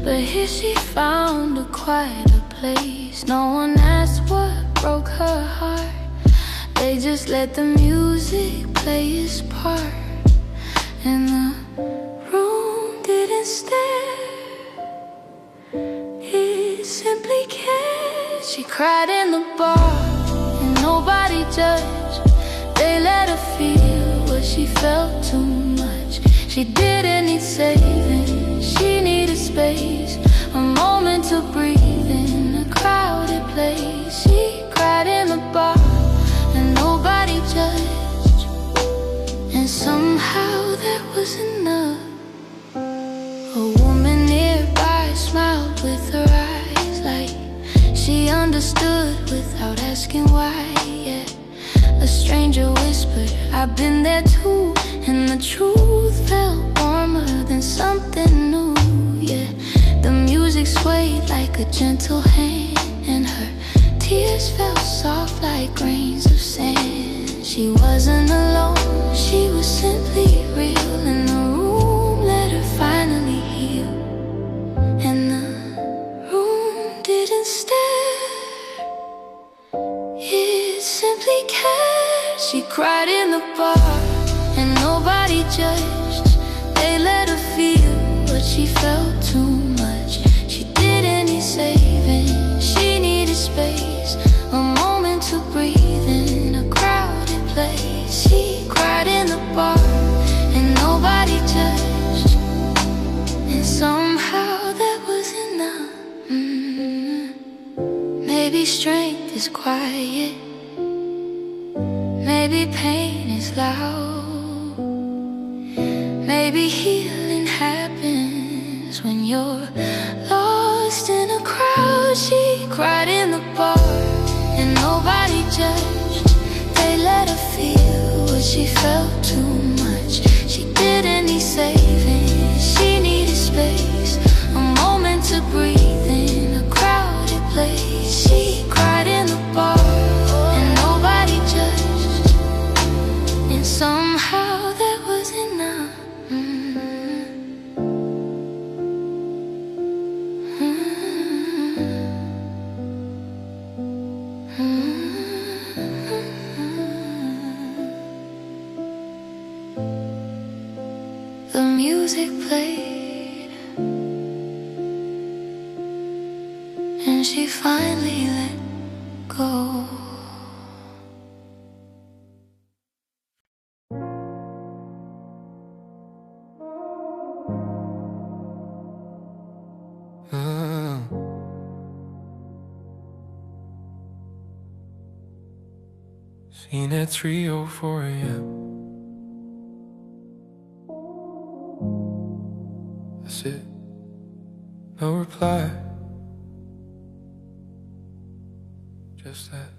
but here she found a quieter place. No one asked what broke her heart. They just let the music play its part. And the room didn't stare, it simply cared. She cried in the bar and nobody judged. They let her feel what she felt too much. She didn't need saving, she needed space, a moment to breathe in a crowded place. She cried in the bar and nobody judged, and somehow that was enough. A woman nearby smiled with her eyes, like she understood without asking why. Yeah, a stranger whispered, I've been there too, and the truth felt warmer than something new. Yeah, the music swayed like a gentle hand, and her tears felt soft like grains of sand. She wasn't alone, she was simply real, and the room let her finally heal. And the room didn't stare, it simply cared. She cried in the bar and nobody judged. They let her feel what she felt too much. She didn't need saving, she needed space, a moment to breathe in a crowded place. She cried in the bar and nobody judged, and somehow that was enough. Maybe strength is quiet, maybe pain is loud, maybe healing happens when you're lost in a crowd. She cried in the bar and nobody judged. They let her feel what she felt too much. She didn't need saving, she needed space, a moment to breathe in a crowded place. She cried in the bar and nobody judged, and somehow that was music played, and she finally let go.
Seen at 3:04 a.m. That's it. No reply. Just that.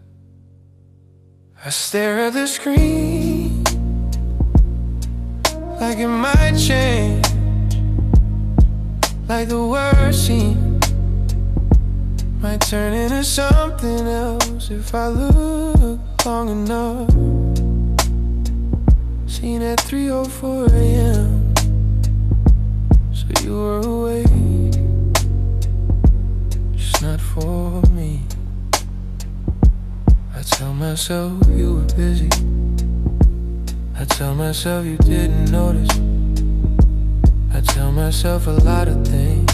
I stare at the screen like it might change, like the word scene might turn into something else if I look long enough. Seen at 3:04 a.m. So you were awake, just not for me. I tell myself you were busy, I tell myself you didn't notice, I tell myself a lot of things,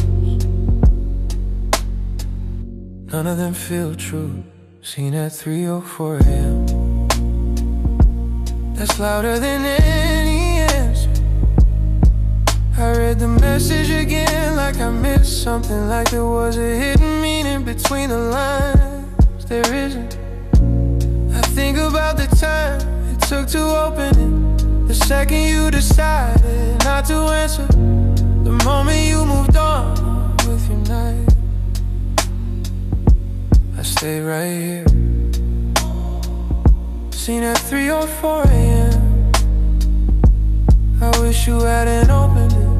none of them feel true. Seen at 3:04 a.m. That's louder than any answer. I read the message again like I missed something, like there was a hidden meaning between the lines. There isn't. I think about the time it took to open it, the second you decided not to answer, the moment you moved on with your night. I stay right here. Seen at 3:04 a.m. I wish you hadn't opened it.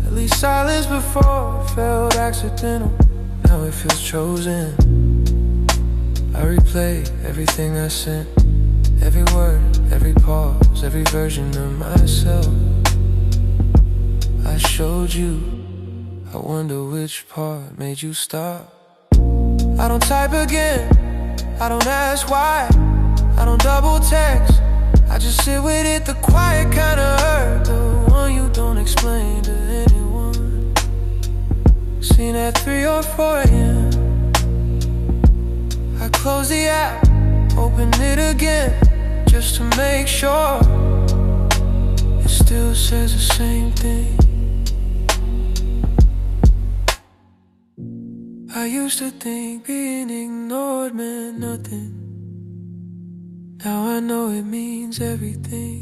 At least silence before felt accidental. Now it feels chosen. I replay everything I sent, every word, every pause, every version of myself I showed you. I wonder which part made you stop. I don't type again, I don't ask why, I don't double text, I just sit with it. The quiet kind of hurt, the one you don't explain to anyone. Seen at 3:04 a.m. I close the app, open it again, just to make sure it still says the same thing. I used to think being ignored meant nothing. Now I know it means everything.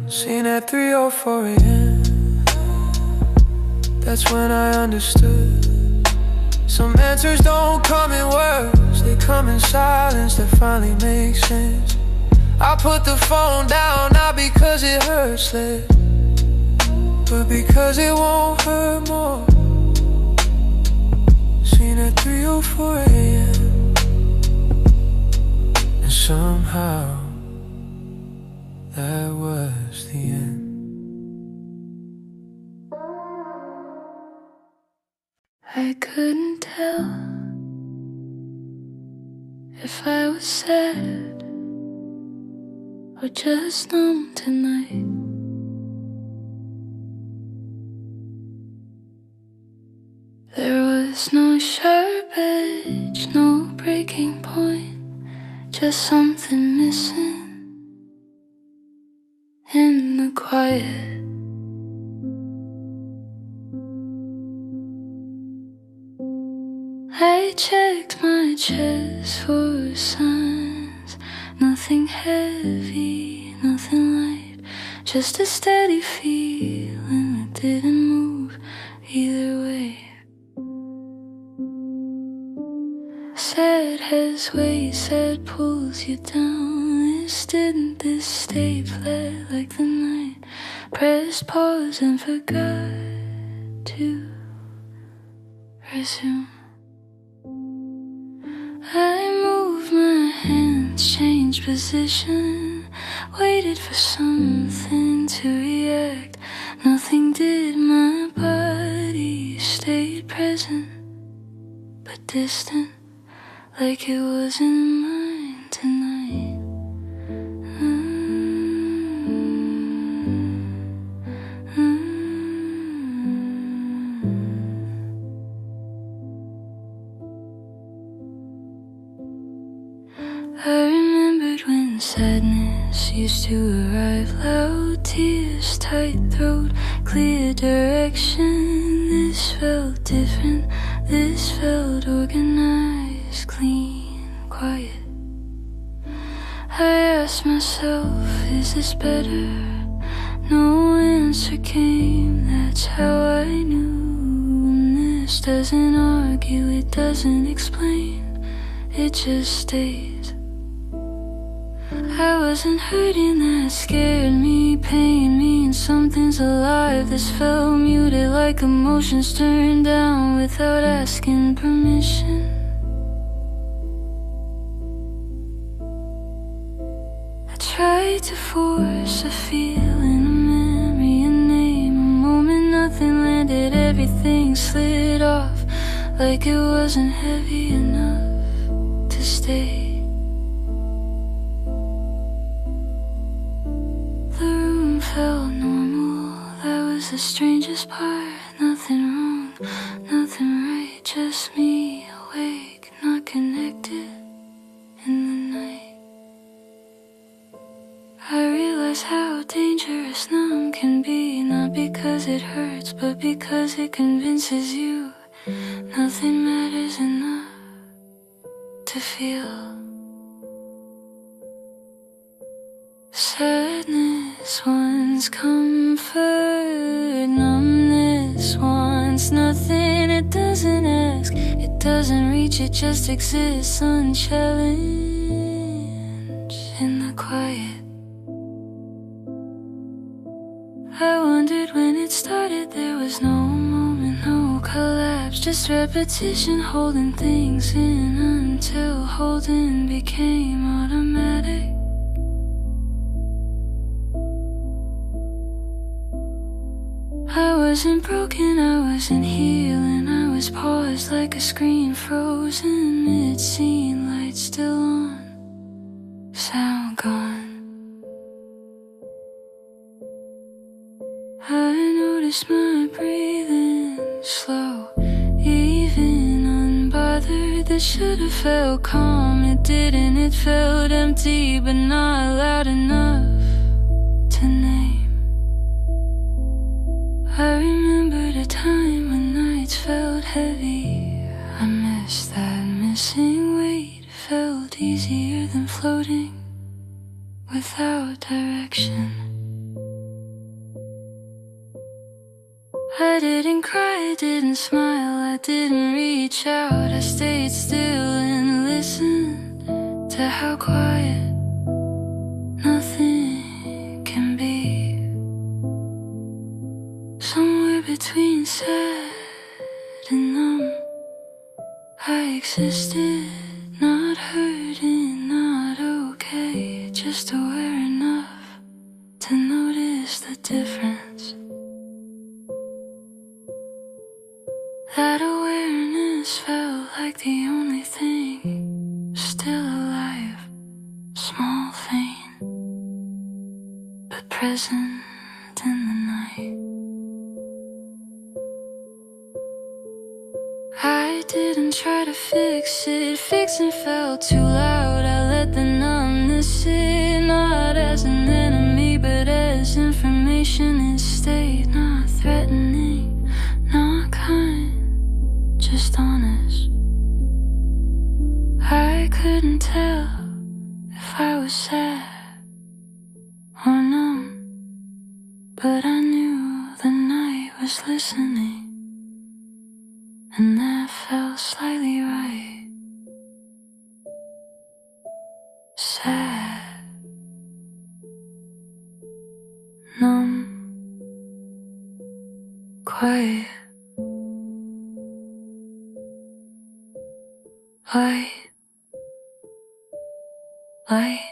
Seen at 3:04 a.m. That's when I understood. Some answers don't come in words, they come in silence that finally makes sense. I put the phone down, not because it hurts less, but because it won't hurt more. Seen at 3:04 a.m. And somehow that was the end.
I couldn't tell if I was sad or just numb tonight. There was no sharp edge, no breaking point, just something missing in the quiet. I checked my chest for signs, nothing heavy, nothing light, just a steady feeling that didn't move either way. Sad has ways that pulls you down. This stay flat like the night. Pressed pause and forgot to resume. I moved my hands, changed position, waited for something to react. Nothing did, my body stayed present but distant, like it wasn't mine tonight. I remembered when sadness used to arrive, loud tears, tight throat, clear direction. This felt different, this felt organized, clean, quiet. I asked myself, is this better? No answer came, that's how I knew. And this doesn't argue, it doesn't explain, it just stays. I wasn't hurting, that scared me. Pain means something's alive. This felt muted, like emotions turned down without asking permission. I tried to force a feeling, a memory, a name, a moment, nothing landed. Everything slid off, like it wasn't heavy enough to stay. Felt normal, that was the strangest part. Nothing wrong, nothing right, just me awake, not connected in the night. I realize how dangerous numb can be, not because it hurts, but because it convinces you nothing matters enough to feel. Sadness wants comfort, numbness wants nothing. It doesn't ask, it doesn't reach, it just exists unchallenged in the quiet. I wondered when it started, there was no moment, no collapse, just repetition, holding things in until holding became automatic. I wasn't broken, I wasn't healing, I was paused like a screen, frozen mid-scene, light still on, sound gone. I noticed my breathing slow, even unbothered. This should have felt calm, it didn't, it felt empty, but not loud enough to name. I remembered a time when nights felt heavy. I missed that missing weight. It felt easier than floating without direction. I didn't cry, I didn't smile, I didn't reach out. I stayed still and listened to how quiet nothing can be. Somewhere between sad and numb, I existed, not hurting, not okay, just aware enough to notice the difference. That awareness felt like the only thing still alive, small, faint, but present in the night. I didn't try to fix it, fixing felt too loud. I let the numbness sit, not as an enemy, but as information. It stayed, not threatening, not kind, just honest. I couldn't tell if I was sad or numb, but I knew the night was listening. And that felt slightly right. Sad, numb, quiet, light, light.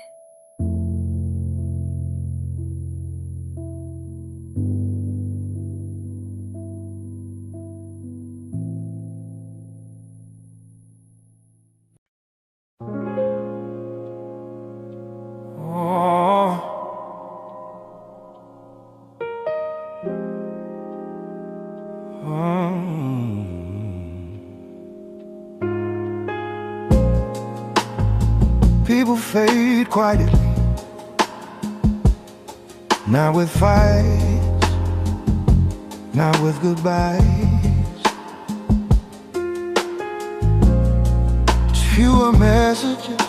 People fade quietly, not with fights, not with goodbyes. Just fewer messages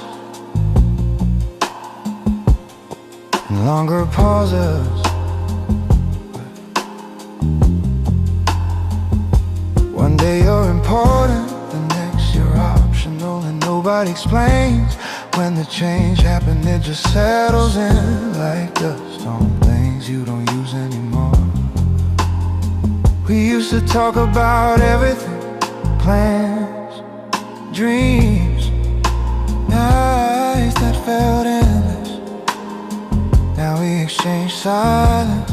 and longer pauses. One day you're important, the next you're optional, and nobody explains when the change happened. It just settles in like dust on things you don't use anymore. We used to talk about everything, plans, dreams, nights that felt endless. Now we exchange silence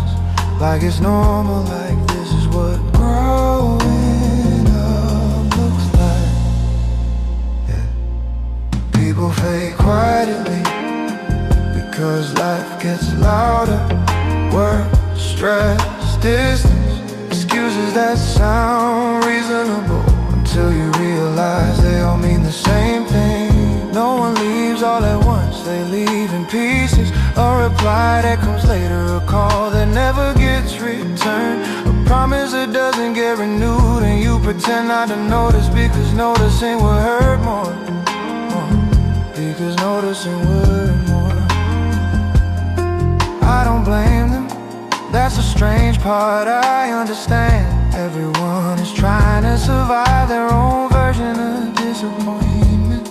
like it's normal, like this is what growing up looks like. Yeah. People fade quietly because life gets louder. Work, stress, distance, excuses that sound reasonable until you realize they all mean the same thing. No one leaves all at once, they leave in pieces. A reply that comes later, a call that never gets returned, a promise that doesn't get renewed, and you pretend not to notice because noticing will hurt more. Because noticing will hurt more. I don't blame them, that's the strange part, I understand. Everyone is trying to survive their own version of disappointment.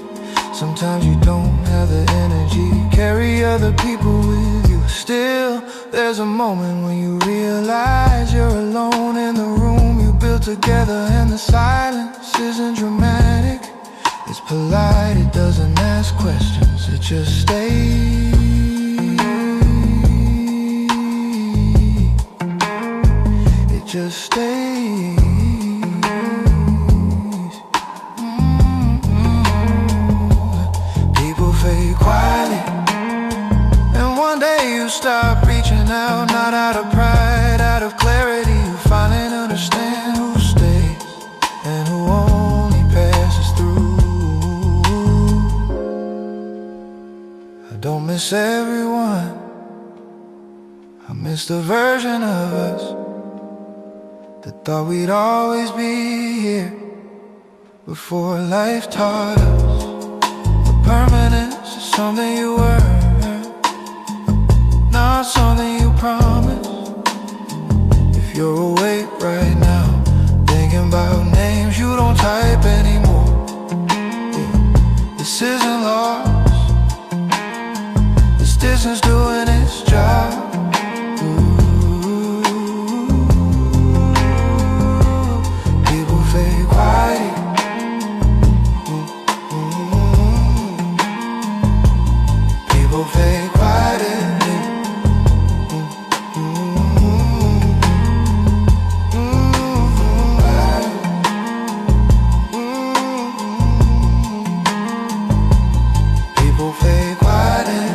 Sometimes you don't have the energy to carry other people with you. Still, there's a moment when you realize you're alone in the room you built together, and the silence isn't dramatic, it's polite, it doesn't ask questions, it just stays. It just stays. People fade quietly, and one day you stop reaching out, not out of pride, out of clarity. You finally understand who stays and who only passes through. I don't miss everyone, I miss the version of us that thought we'd always be here before life taught us. The permanence is something you earn, not something you promise. If you're awake right now, thinking about names you don't type anymore, this isn't lost, this distance doing its job. People fade quietly. People fade quietly. People fade quietly.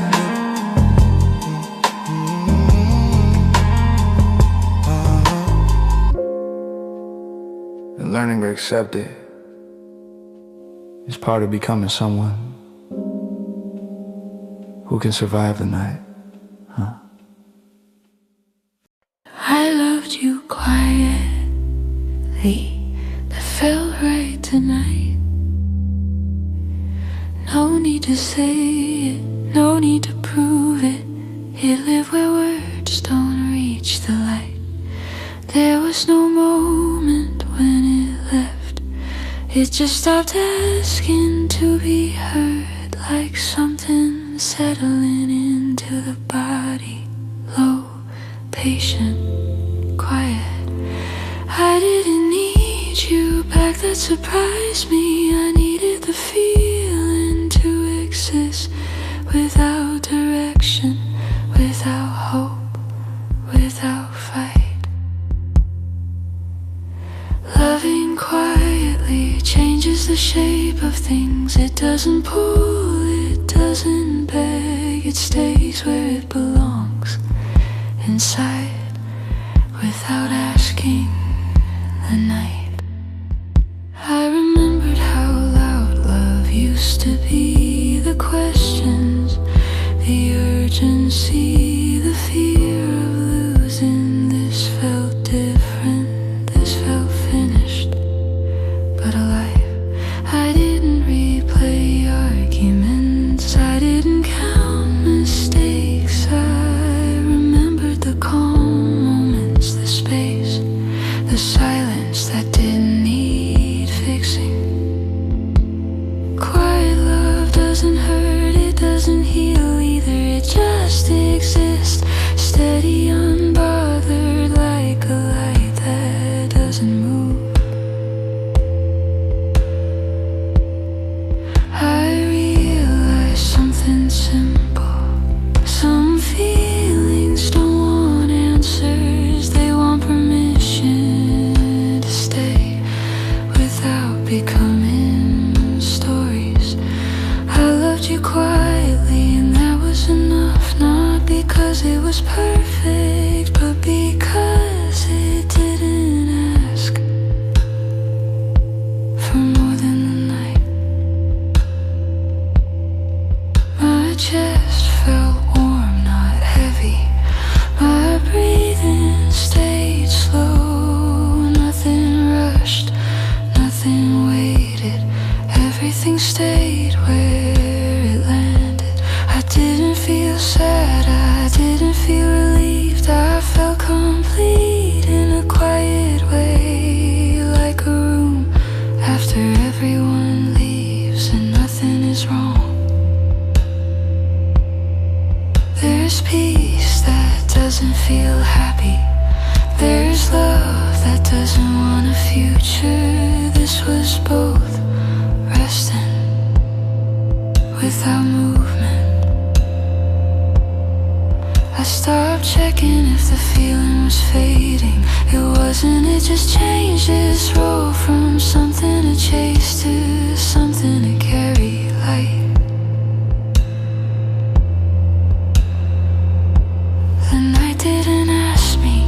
And learning to accept it is part of becoming someone who can survive the night, huh?
I loved you quietly, that felt right tonight. No need to say it, no need to prove it. It lived where words don't reach the light. There was no moment when it left, it just stopped asking to be heard, like something settling into the body. Low, patient, quiet. I didn't need you back, that surprised me. I needed the feeling to exist without direction, without hope, without fight. Loving quietly changes the shape of things. It doesn't pull, it doesn't beg, it stays where it belongs, inside, without asking the night. I remembered how loud love used to be, the questions, the urgency, the fear of losing. This felt different, this felt finished, but alive. I didn't replay arguments, I didn't count mistakes. I remembered the calm moments, the space, the silence that didn't need fixing. Quiet love doesn't hurt, it doesn't heal either. It just exists, steady, unbothered, like a light that doesn't move. I realized something simple. Some feelings don't want answers, they want permission to stay without becoming stories. I loved you quietly, and that was enough. Not because it was perfect, but because it didn't ask for more than the night. My chest felt warm, not heavy. My breathing stayed slow. Nothing rushed, nothing waited. Everything stayed where it landed. I didn't feel sad, I didn't feel relieved. I felt complete in a quiet way, like a room after everyone leaves and nothing is wrong. There's peace that doesn't feel happy. There's love that doesn't want a future. This was both resting without movement. I stopped checking if the feeling was fading. It wasn't, it just changed its role from something to chase to something to carry light. The night didn't ask me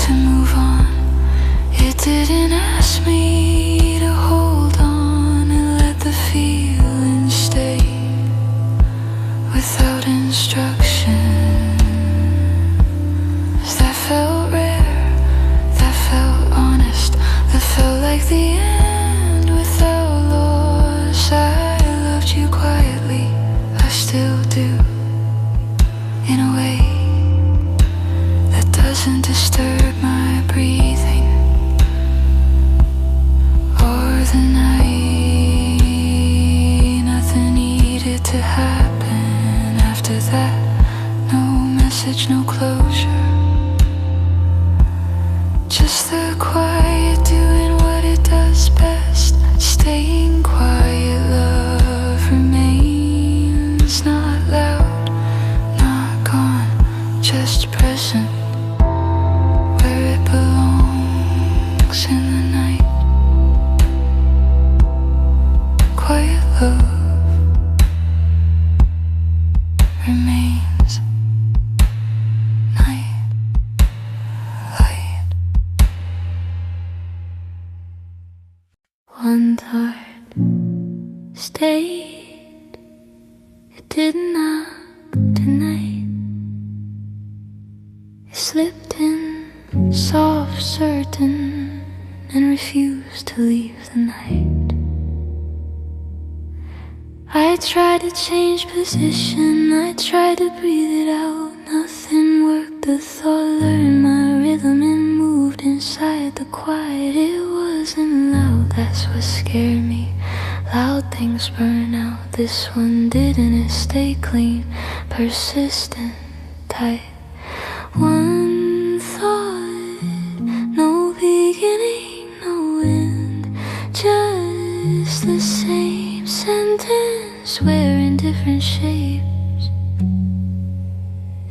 to move on. It didn't ask me to hold on and let the feeling stay without instructions. That felt rare, that felt honest, that felt like the end without loss. I loved you quietly, I still do, in a way that doesn't disturb my breathing or the night. Nothing needed to happen after that. No message, no closure. Just the quiet doing what it does best. Staying quiet, love remains. Not loud, not gone, just present where it belongs in the night. Quiet love remains. Night light. One thought stayed, it didn't knock tonight. It slipped in, soft, certain, and refused to leave the night. I tried to change position, I tried to breathe it out. Nothing worked, the thought learned my rhythm and moved inside the quiet. It wasn't loud, that's what scared me. Loud things burn out, this one didn't. It stayed clean, persistent, tight. One thought, no beginning, no end. Just the same sentence, wearing different shapes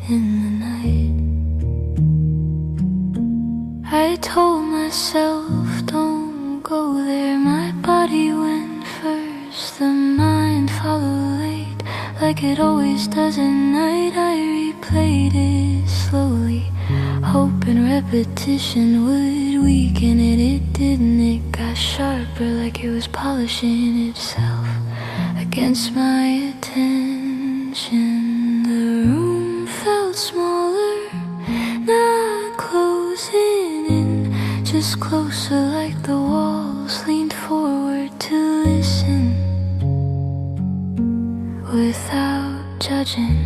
in the night. I told myself, don't go there. My body went first, the mind followed late, like it always does at night. I replayed it slowly, hoping repetition would weaken it. It didn't, it got sharper, like it was polishing itself against my attention. attention. The room felt smaller, not closing in, just closer, like the walls leaned forward to listen. Without judging,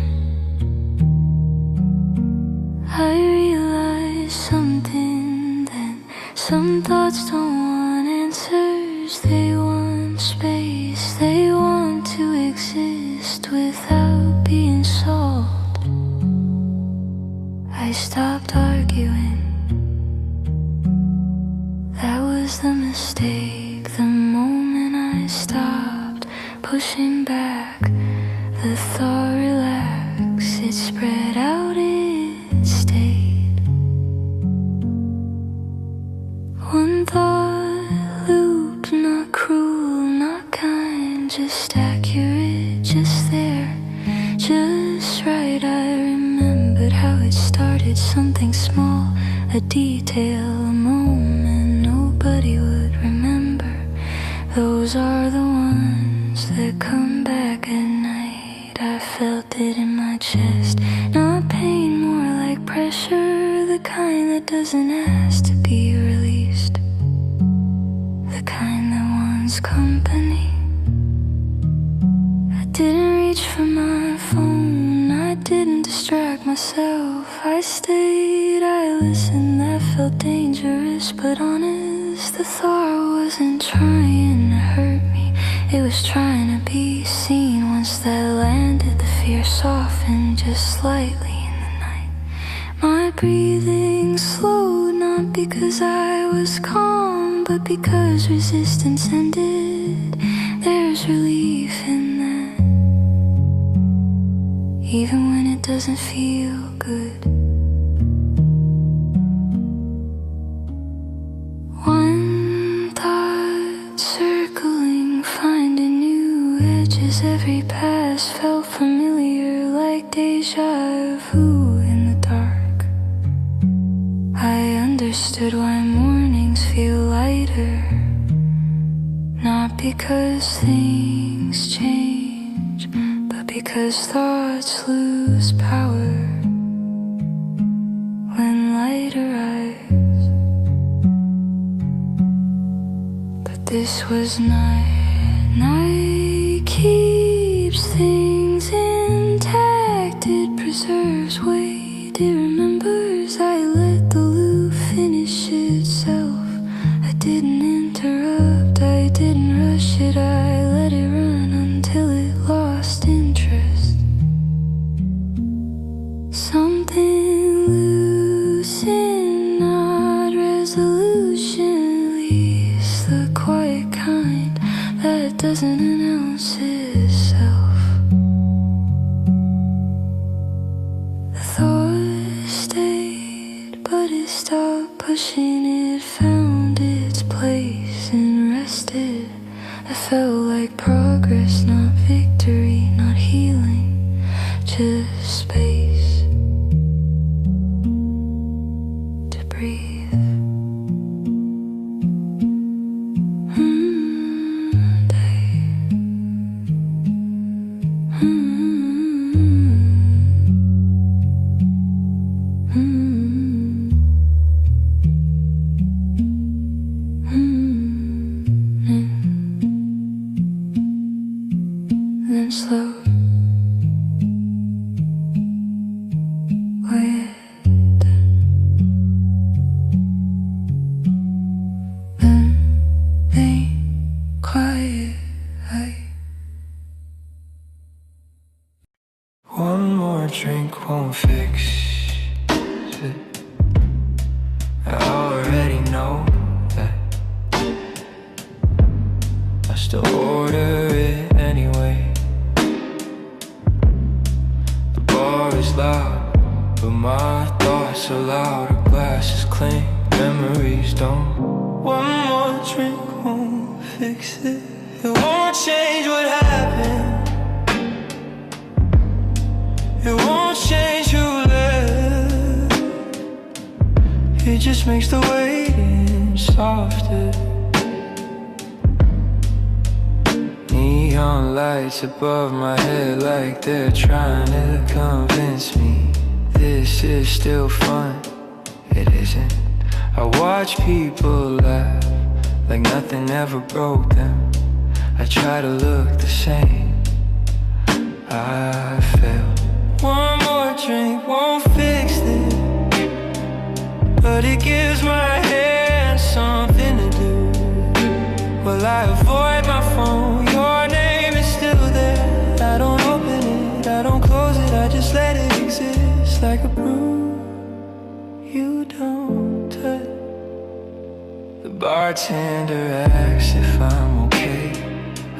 I realized something then. Some thoughts don't want answers, they want space. They want to exist without being solved. I stopped arguing. That was the mistake. The moment I stopped pushing back, the thought relaxed. It spread out, it stayed. One thought looped, not cruel, not kind, just accurate, just there, just right. I remembered how it started, something small, a detail, a moment nobody would remember. Those are the ones that come back at night. I felt it in my chest, not pain, more like pressure, the kind that doesn't ask to be released, the kind that wants company. I didn't reach for my phone, I didn't distract myself. I stayed, I listened, that felt dangerous but honest. The thought wasn't trying to hurt me, it was trying to be seen. Once that landed, the fear softened just slightly in the night. My breathing slowed, not because I was calm, but because resistance ended. There's relief in that, even when it doesn't feel good. One thought circling, finding new edges. Every pass felt familiar, like deja vu in the dark. I understood why mornings feel lighter, not because things change, but because thoughts lose power when light arrives. But this was night, night keeps things intact. It preserves weight, it remembers. I let the loop finish itself. I didn't interrupt, I didn't rush it. I let it run until it lost interest. Something loosened, not resolution, leaves the quiet kind that doesn't announce itself. The thought stayed, but it stopped pushing. It found its place and rested. I felt like progress, not victory, not healing, just space to breathe. Then slow, quiet, then they quiet.
One more drink won't fix it. I already know that. I still order it anyway. The bar is loud, but my thoughts are louder. Glasses clink, memories don't. One more drink won't fix it. It won't change what happened. It won't change who left. It just makes the waiting softer. Neon
Neon lights above my head like they're trying to convince me this is still fun. It isn't. I watch people laugh like nothing ever broke them. I try to look the same. I fail. One more drink won't fix this, but it gives my hand something to do. Well, I avoid my phone. Your name is still there. I don't open it, I don't close it, I just let it exist like a brew you don't touch. The bartender asks if I'm okay.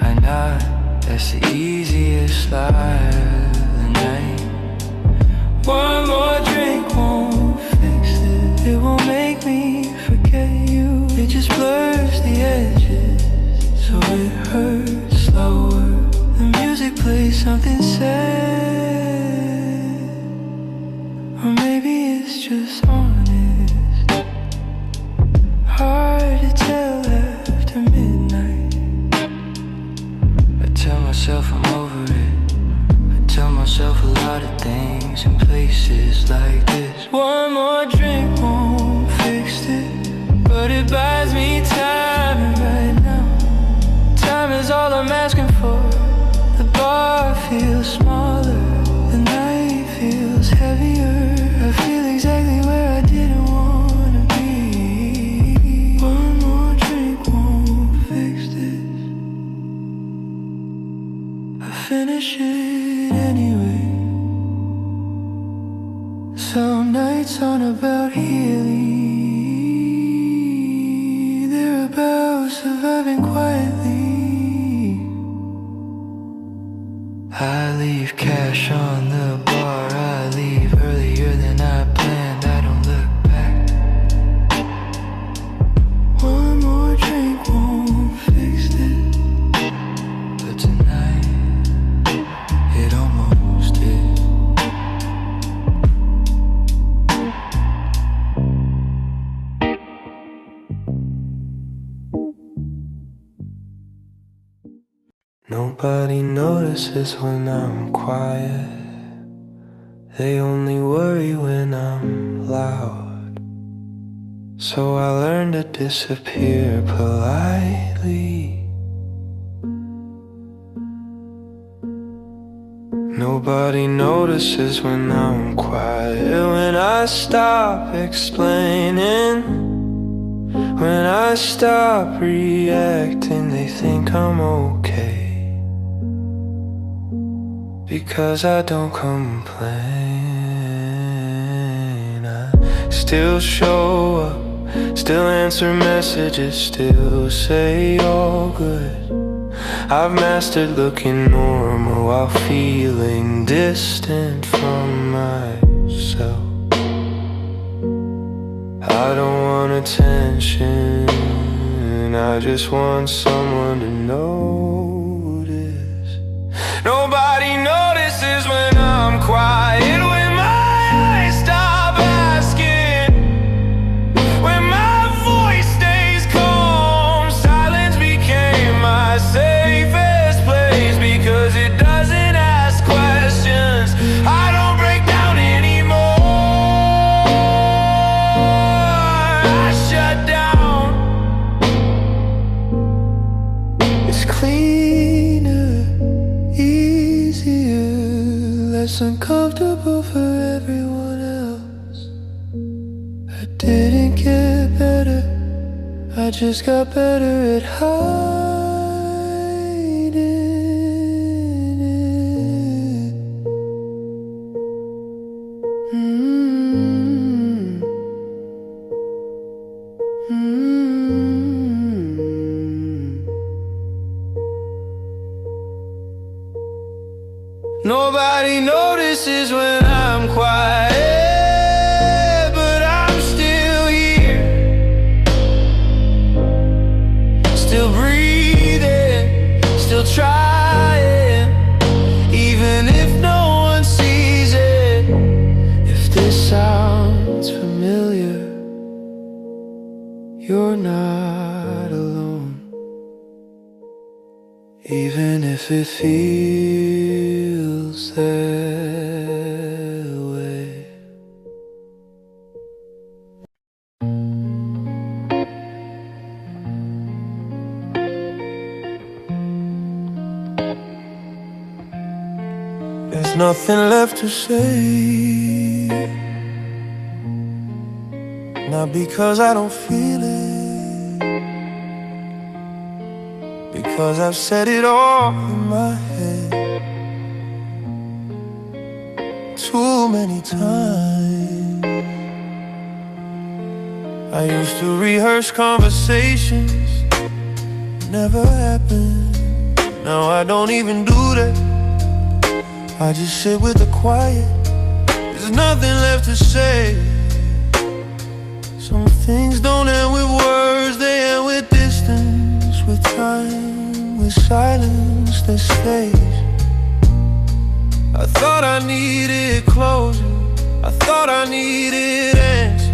I nod, that's the easiest lie of the night. One more drink won't fix it. It won't make me forget you. It just blurs the edges, so it hurts slower. The music plays something sad, or maybe it's just honest. Hard to tell after midnight. I tell myself I'm over it. I tell myself a lot of things in places like this. One more drink won't fix it, but it buys me time. And right now, time is all I'm asking for. The bar feels smaller, the night feels heavier. I feel exactly where I didn't wanna be. One more drink won't fix this. I finish it anyway. Some nights aren't about healing, they're about surviving quietly. I leave cash on the bar, I leave earlier than I planned, I don't look back. One more drink won't fix this, but tonight it almost did. Nobody notices when I'm quiet. They only worry when I'm loud. So I learned to disappear politely. Nobody notices when I'm quiet. When I stop explaining, when I stop reacting, they think I'm okay. Because I don't complain, I still show up, still answer messages, still say all good. I've mastered looking normal while feeling distant from myself. I don't want attention, I just want someone to notice. Nobody notices when I'm quiet, when my eyes stop asking, when my voice stays calm. Silence became my safest place because it doesn't ask questions. I don't break down anymore, I shut down. It's cleaner, easier, less uncomfortable for everyone else. I didn't get better, I just got better at hiding it. Nobody notices when I'm quiet, but I'm still here, still breathing.
guess it feels that way. There's nothing left to say, not because I don't feel it, because I've said it all in my head too many times. I used to rehearse conversations, never happened. Now I don't even do that. I just sit with the quiet. There's nothing left to say. Some things don't end with words, they end with distance, with time, with silence that stays. I thought I needed closure, I thought I needed answers.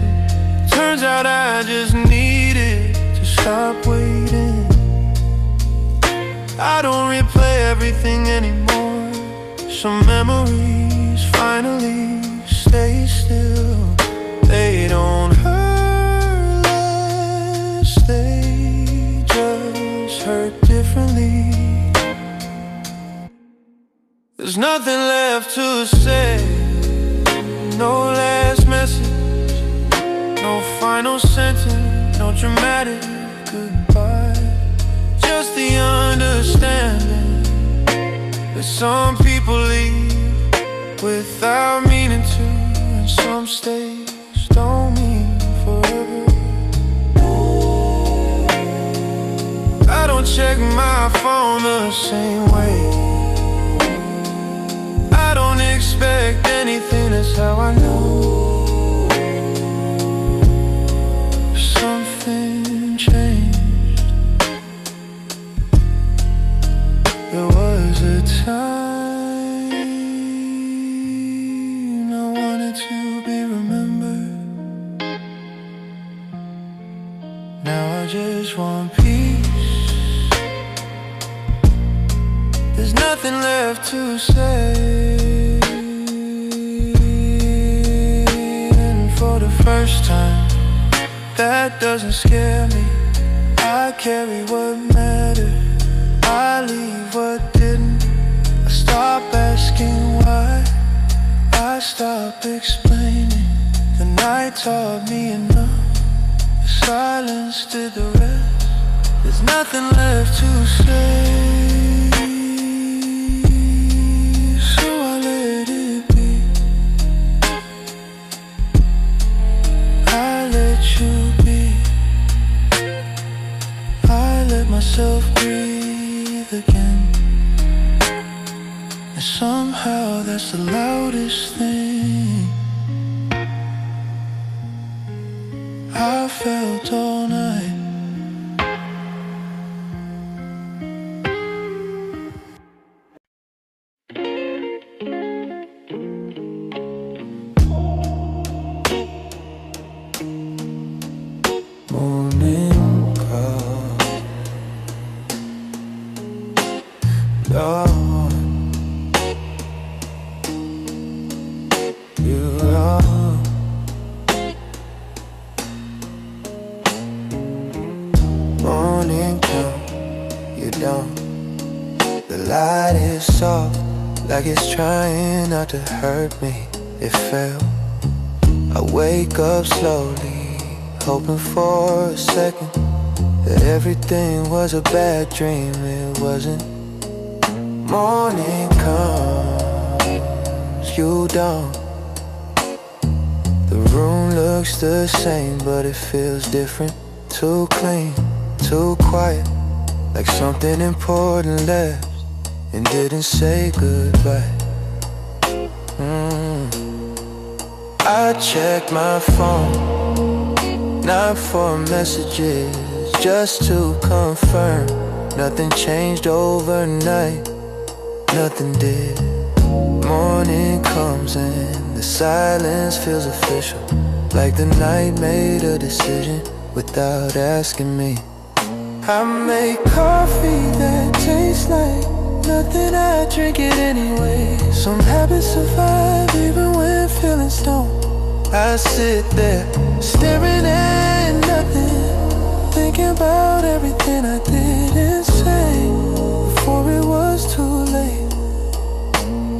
Turns out I just needed to stop waiting. I don't replay everything anymore. Some memories finally stay still. They don't hurt less, they just hurt differently. There's nothing left to say, no last message, no final sentence, no dramatic goodbye. Just the understanding that some people leave without meaning to, and some stays don't mean forever. I don't check my phone the same way. I don't expect anything, that's how I know something changed. There was a time I wanted to be remembered. Now I just want peace. There's nothing left to say. And for the first time, that doesn't scare me. I carry what mattered, I leave what didn't. I stop asking why, I stop explaining. The night taught me enough, the silence did the rest. There's nothing left to say, so I let it be. I let you be. I let myself breathe again. And somehow that's the loudest thing I felt all night. Morning come, dawn, you're on. Morning come, you're down. The light is soft, like it's trying not to hurt me. It fell. I wake up slowly, hoping for a second that everything was a bad dream. It wasn't. Morning comes, you don't. The room looks the same, but it feels different. Too clean, too quiet, like something important left and didn't say goodbye. I check my phone, not for messages, just to confirm. Nothing changed overnight, nothing did. Morning comes and the silence feels official, like the night made a decision without asking me. I make coffee that tastes like
Nothing, I drink it anyway. Some habits survive even when feeling stoned. I sit there, staring at nothing, thinking about everything I didn't say before it was too late.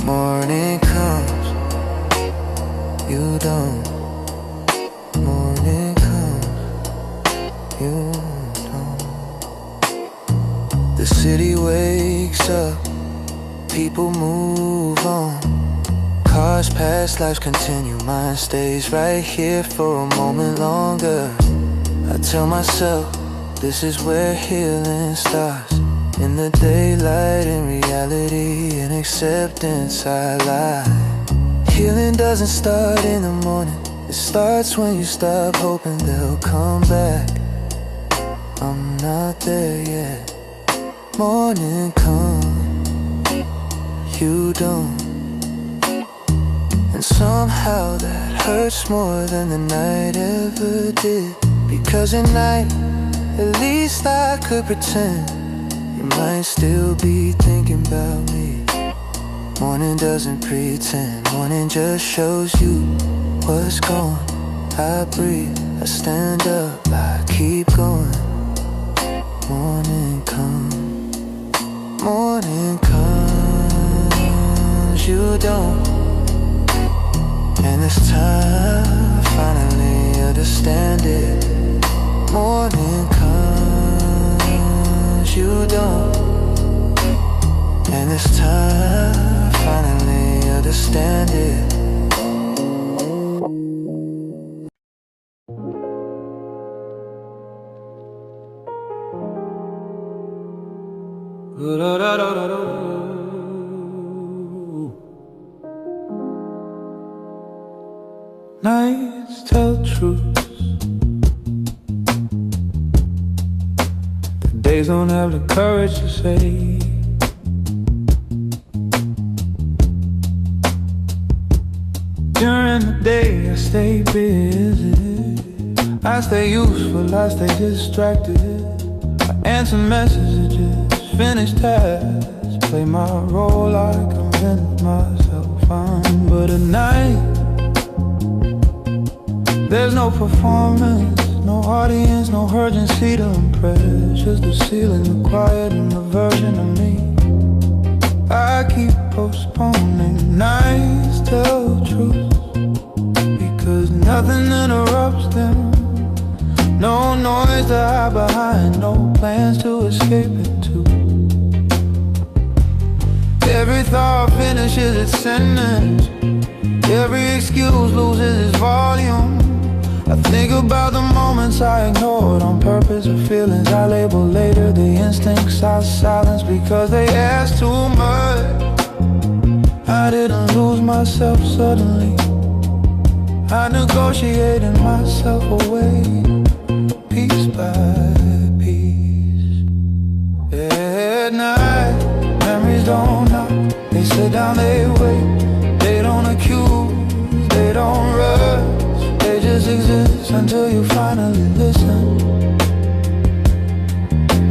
Morning comes, you don't. Morning comes, you don't. The city wakes up, people move on. Cars pass, lives continue, mine stays right here for a moment longer. I tell myself, this is where healing starts. In the daylight, in reality, in acceptance, I lie. Healing doesn't start in the morning, it starts when you stop hoping they'll come back. I'm not there yet. Morning comes, you don't. And somehow that hurts more than the night ever did. Because at night, at least I could pretend you might still be thinking about me. Morning doesn't pretend, morning just shows you what's going. I breathe, I stand up, I keep going. Morning comes, morning comes, you don't. And this time, I finally understand it. Morning comes, you don't. And this time, I finally understand it. Nights tell truths. The days don't have the courage to say. During the day I stay busy, I stay useful, I stay distracted. I answer messages, finish tasks, play my role, I convince myself fine. But at night, there's no performance, no audience, no urgency to impress. Just the ceiling, the quiet, and the version of me I keep postponing. Nights tell truth, because nothing interrupts them. No noise to hide behind, no plans to escape it to. Every thought finishes its sentence, every excuse loses its volume. I think about the moments I ignored on purpose, the feelings I label later, the instincts I silence because they ask too much. I didn't lose myself suddenly, I negotiated myself away, piece by piece. At night, memories don't knock, they sit down, they wait. They don't accuse, they don't rush, they just exist until you finally listen.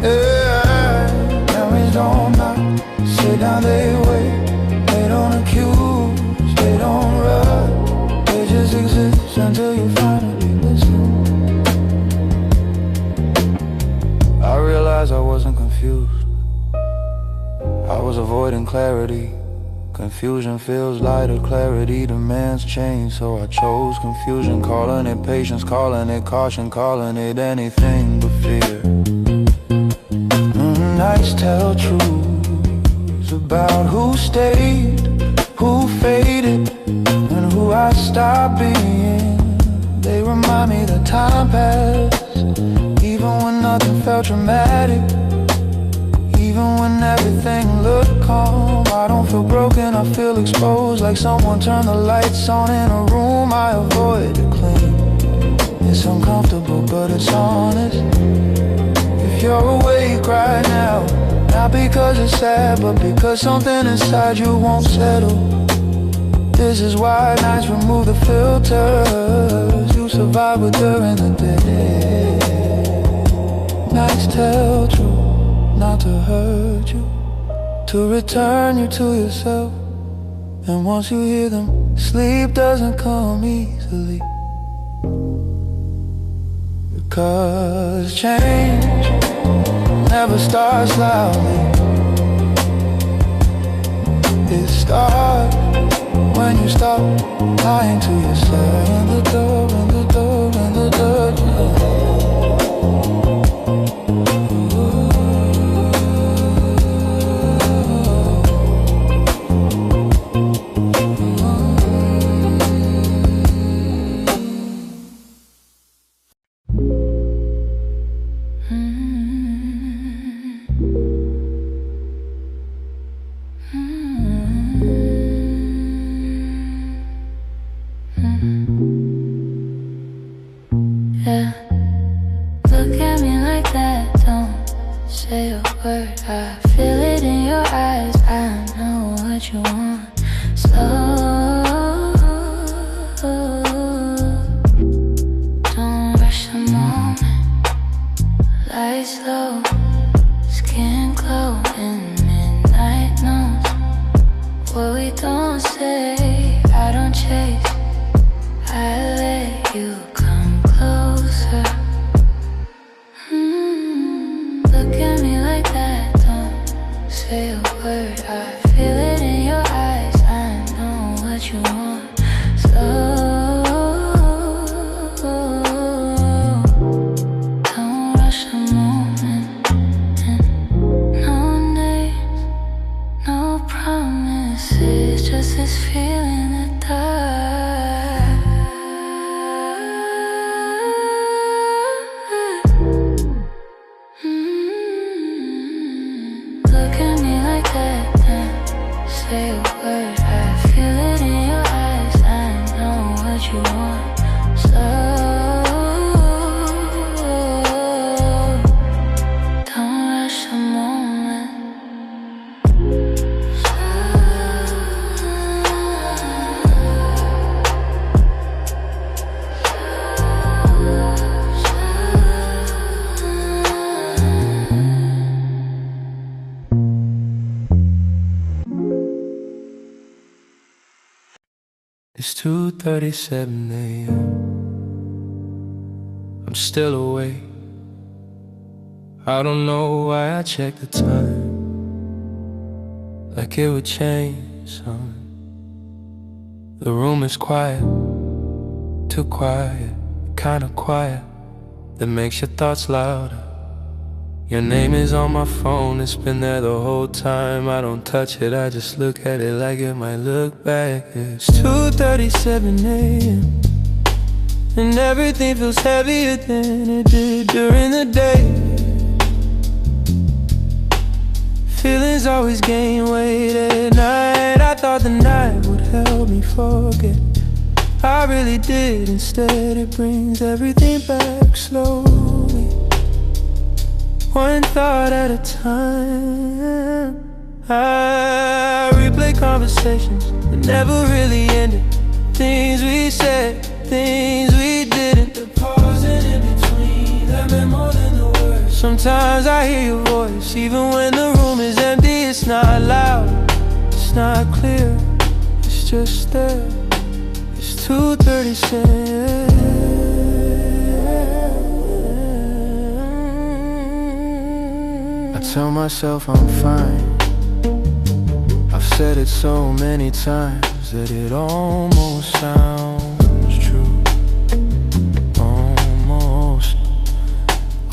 Yeah, memories don't knock, sit down, they wait. They don't accuse, they don't rush, they just exist until you finally listen. I realized I wasn't confused, I was avoiding clarity. Confusion feels lighter, clarity demands change. So I chose confusion, calling it patience, calling it caution, calling it anything but fear. Nights tell truths about who stayed, who faded, and who I stopped being. They remind me that time passed, even when nothing felt dramatic. Even when everything looked calm, I don't feel broken, I feel exposed. Like someone turned the lights on in a room I avoid to clean. It's uncomfortable, but it's honest. If you're awake right now, not because it's sad, but because something inside you won't settle. This is why nights remove the filters. You survive with during the day. Nights tell truth, not to hurt you, to return you to yourself. And once you hear them, sleep doesn't come easily. Because change never starts loudly. It starts when you stop lying to yourself. And the door, and the door, and the door.
Yeah, look at me like that, don't say a word. I feel it in your eyes, I know what you want. Slow, don't rush the moment. Lights low, skin glow, and midnight knows what we don't say. I don't chase, I let you come closer. Look at me like that, don't say a word. I feel it in your eyes, I know what you want. Slow, don't rush the moment. And no names, no promises, just this feeling that dies. Look at me like that, then say a word. I feel it in your eyes, I know what you want. Slow, don't rush the moment.
It's 2:37 a.m. I'm still awake. I don't know why I check the time, like it would change something. The room is quiet, too quiet, kinda quiet, that makes your thoughts louder. Your name is on my phone, it's been there the whole time. I don't touch it, I just look at it like it might look back. It's 2:37 a.m. and everything feels heavier than it did during the day. Feelings always gain weight at night. I thought the night would help me forget, I really did. Instead it brings everything back slowly, one thought at a time. I replay conversations that never really ended, things we said, things we didn't. The pausing in between, that meant more than the words. Sometimes I hear your voice, even when the room is empty. It's not loud, it's not clear, it's just there. It's 2:37. Tell myself I'm fine. I've said it so many times that it almost sounds true. Almost.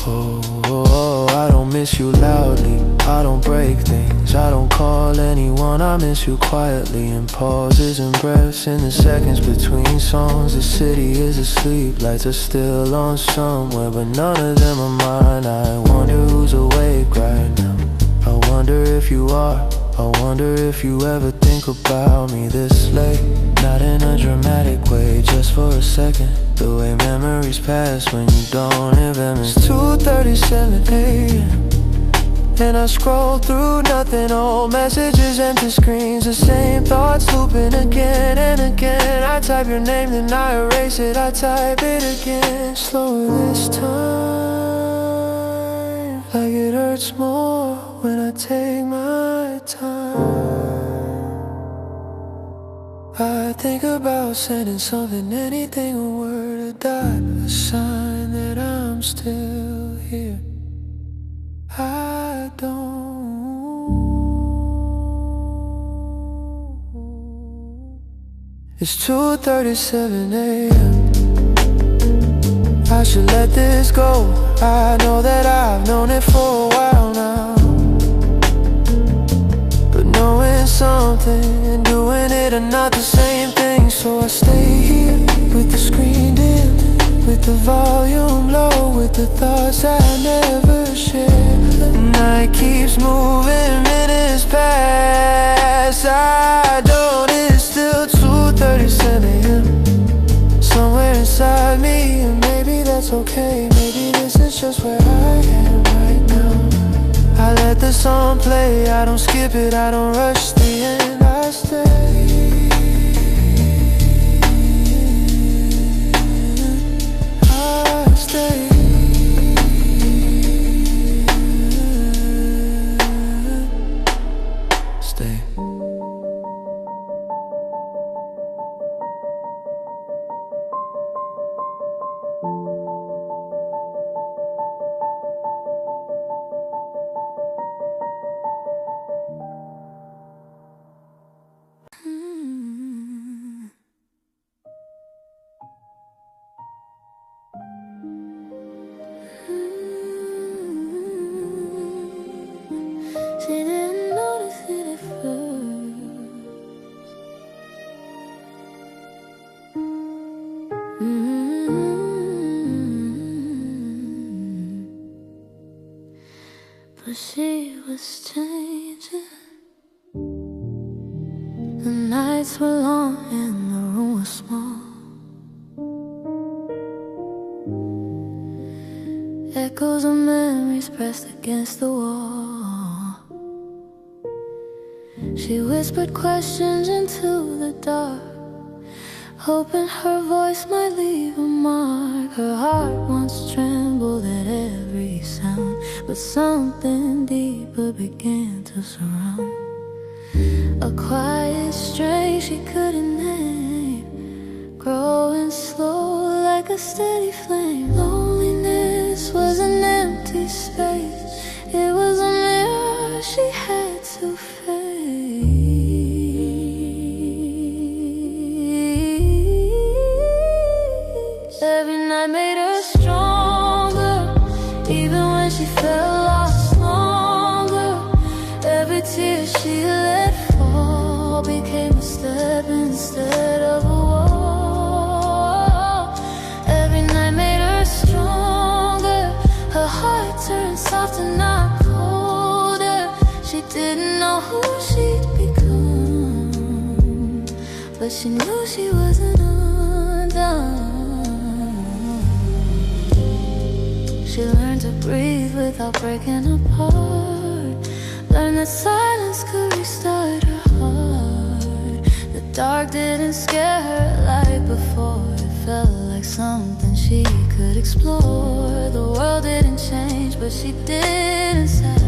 Oh, I don't miss you loudly, I don't break things, I don't call anyone. I miss you quietly, in pauses and breaths, in the seconds between songs. The city is asleep, lights are still on somewhere, but none of them are mine. I wonder who's awake right now, I wonder if you are, I wonder if you ever think about me this late. Not in a dramatic way, just for a second, the way memories pass when you don't hear them. It's 2:37 a.m. and I scroll through nothing, old messages, empty screens, the same thoughts looping again and again. I type your name, then I erase it, I type it again. Slower this time, like it hurts more when I take my time. I think about sending something, anything, a word, a dot, a sign that I'm still here. I don't. It's 2:37 a.m. I should let this go. I know that I've known it for a while now, but knowing something and doing it are not the same thing. So I stay here with the screen dim, with the volume low, with the thoughts I never share. The night keeps moving, minutes pass. I don't, it's still 2:37 a.m. Somewhere inside me, and maybe that's okay. Maybe this is just where I am right now. I let the song play, I don't skip it, I don't rush the end, I stay. I stay. Stay.
She didn't notice it at first. But she was changing. The nights were long and the room was small. Echoes of memories pressed against the wall. She whispered questions into the dark, hoping her voice might leave a mark. Her heart once trembled at every sound, but something deeper began to surround. A quiet strain she couldn't name, growing slow like a steady flame. Loneliness was an empty space. It was a mirror she had to face. Every night made her stronger, even when she felt lost longer. Every tear she let fall became a step instead of a wall. Every night made her stronger. Her heart turned soft and not colder. She didn't know who she'd become, but she knew she wasn't undone. She learned to breathe without breaking apart, learned that silence could restart her heart. The dark didn't scare her like before. It felt like something she could explore. The world didn't change, but she did inside.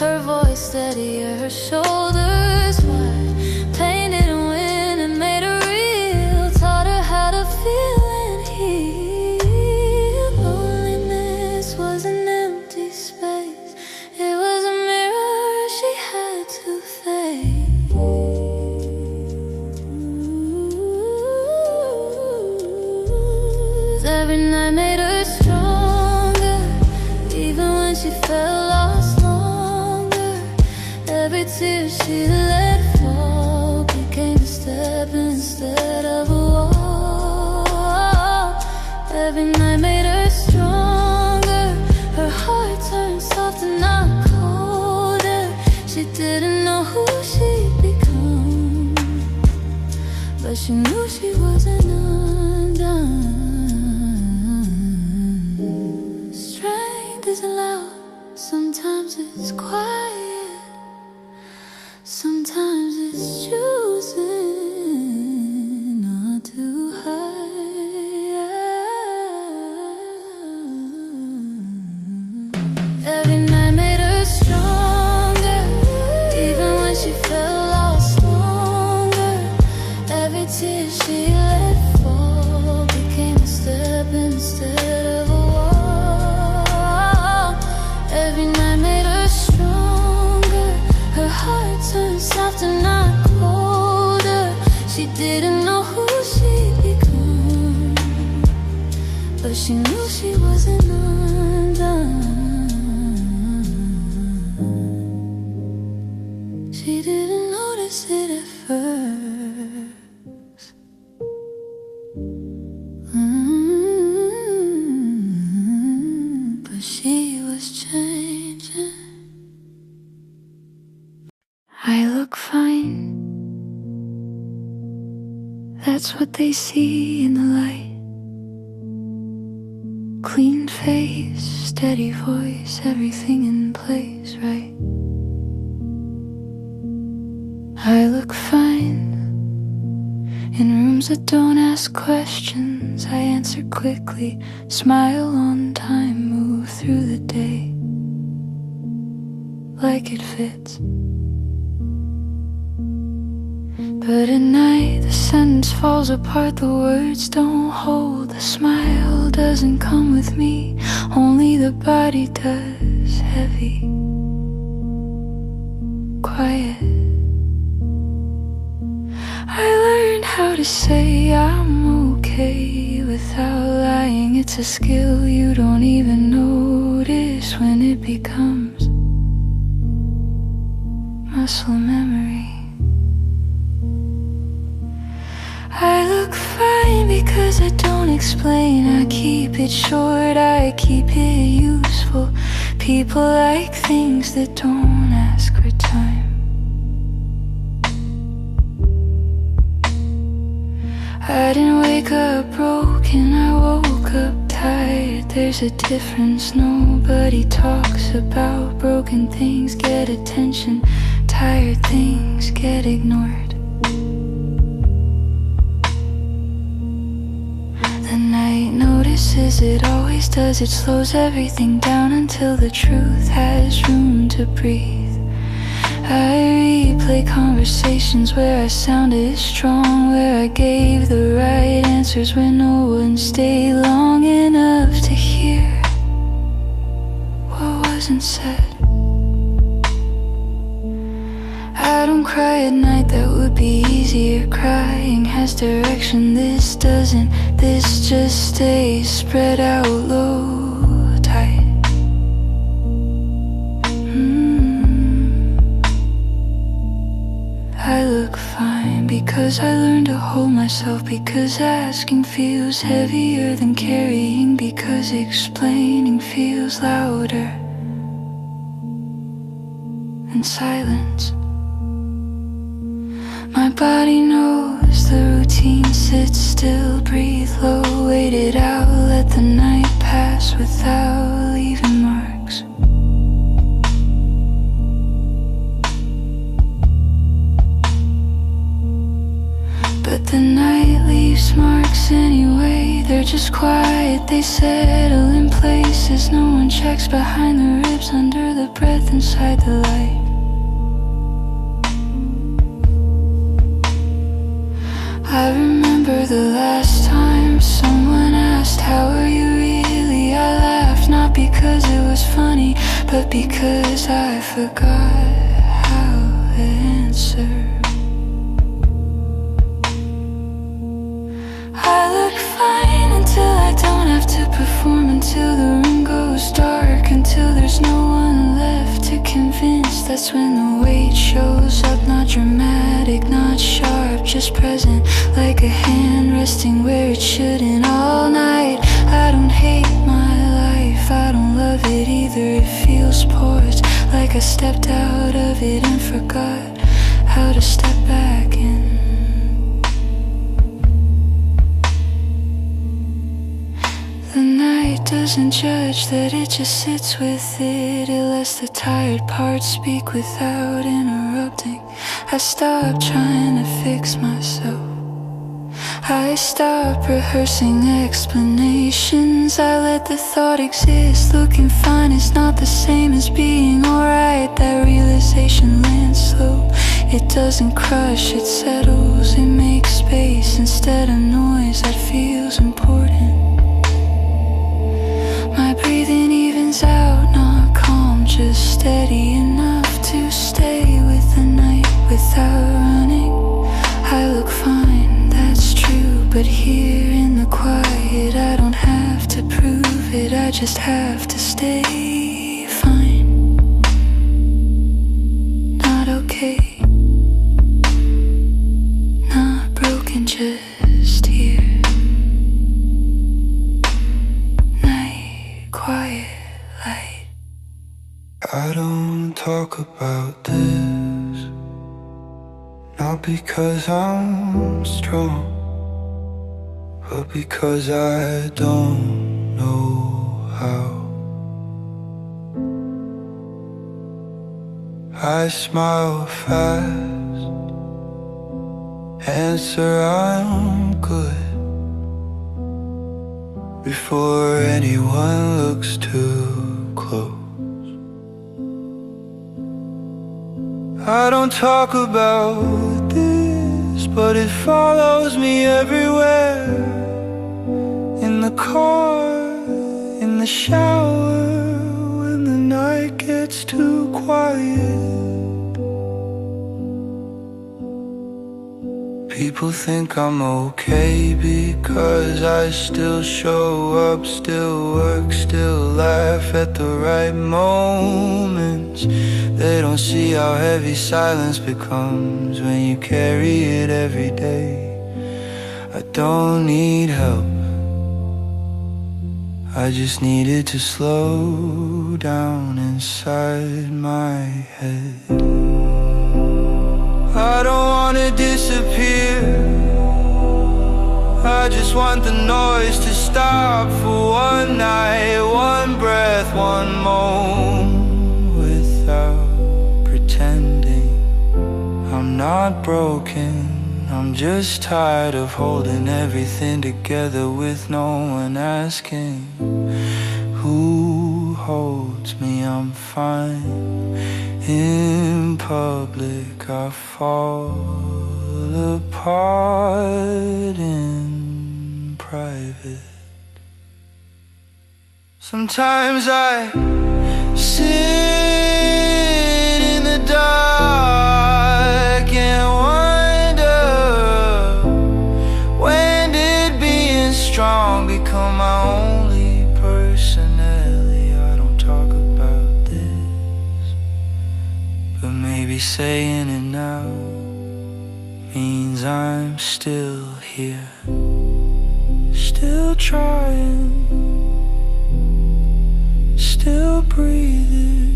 Her voice steadier, her shoulders wide. Pain didn't win, it made her real. Taught her how to feel and heal. Loneliness was an empty space. It was a mirror she had to face. Every night made her stronger, even when she felt lost longer. Every tear she let fall became a step instead of a wall. Every night made her stronger. Her heart turned soft and not colder. She didn't know who she'd become, but she knew she wasn't undone. Strength isn't loud, sometimes it's quiet, sometimes it's choosing not to hide. Every night made her strong. she let fall became a step instead of a wall. Every night made her stronger. Her heart turned softer, not colder. She didn't know who she'd become, but she knew she wasn't undone. She didn't notice it at first. But she was changing. I look fine. That's what they see in the light. Clean face, steady voice, everything in place, right? I look fine. In rooms that don't ask questions, I answer quickly, smile on time, move through the day like it fits. But at night the sentence falls apart, the words don't hold, the smile doesn't come with me, only the body does, heavy, quiet. I learned how to say I'm okay without lying. It's a skill you don't even notice when it becomes muscle memory. I look fine because I don't explain. I keep it short, I keep it useful. People like things that don't ask for time. I didn't wake up broken, I woke up tired. There's a difference, nobody talks about. Broken things get attention, tired things get ignored. The night notices, it always does. It slows everything down until the truth has room to breathe. I replay conversations where I sounded strong, where I gave the right answers, where no one stayed long enough to hear what wasn't said. I don't cry at night, that would be easier. Crying has direction, this doesn't. This just stays spread out low, tight. I look fine because I learned to hold myself, because asking feels heavier than carrying, because explaining feels louder than silence. My body knows the routine, sit still, breathe low, wait it out, let the night pass without leaving marks. But the night leaves marks anyway, they're just quiet, they settle in places. No one checks behind the ribs, under the breath, inside the light. I remember the last time someone asked, how are you really? I laughed, not because it was funny, but because I forgot how to answer. I look fine until I don't have to perform, until the room goes dark, until there's no one left to convince. That's when the weight shows up, not dramatic, not sharp, just present, like a hand resting where it shouldn't. All night, I don't hate my life, I don't love it either. It feels porous, like I stepped out of it and forgot how to step back in. The night doesn't judge that, it just sits with it. It lets the tired parts speak without interrupting. I stop trying to fix myself, I stop rehearsing explanations. I let the thought exist. Looking fine is not the same as being alright. That realization lands slow, it doesn't crush, it settles. It makes make space instead of noise that feels important. My breathing evens out, not calm, just steady enough to stay with the night without running. I look fine, that's true, but here in the quiet I don't have to prove it, I just have to stay fine. Not okay, not broken, just here. Night, quiet, light.
I don't talk about this, not because I'm strong, but because I don't know how. I smile fast, answer I'm good, before anyone looks too close. I don't talk about this, but it follows me everywhere. In the car, in the shower, when the night gets too quiet. People think I'm okay because I still show up, still work, still laugh at the right moments. They don't see how heavy silence becomes when you carry it every day. I don't need help, I just needed to slow down inside my head. I don't wanna disappear, I just want the noise to stop for one night, one breath, one moment, without pretending I'm not broken. I'm just tired of holding everything together with no one asking. Who holds me? I'm fine. In public I fall apart in private. Sometimes I sit in the dark and wonder, when did being strong become my only personality? I don't talk about this, but maybe saying it now means I'm still here, still trying, still breathing.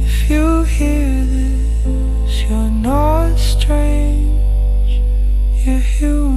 If you hear this, you're not strange, you're human.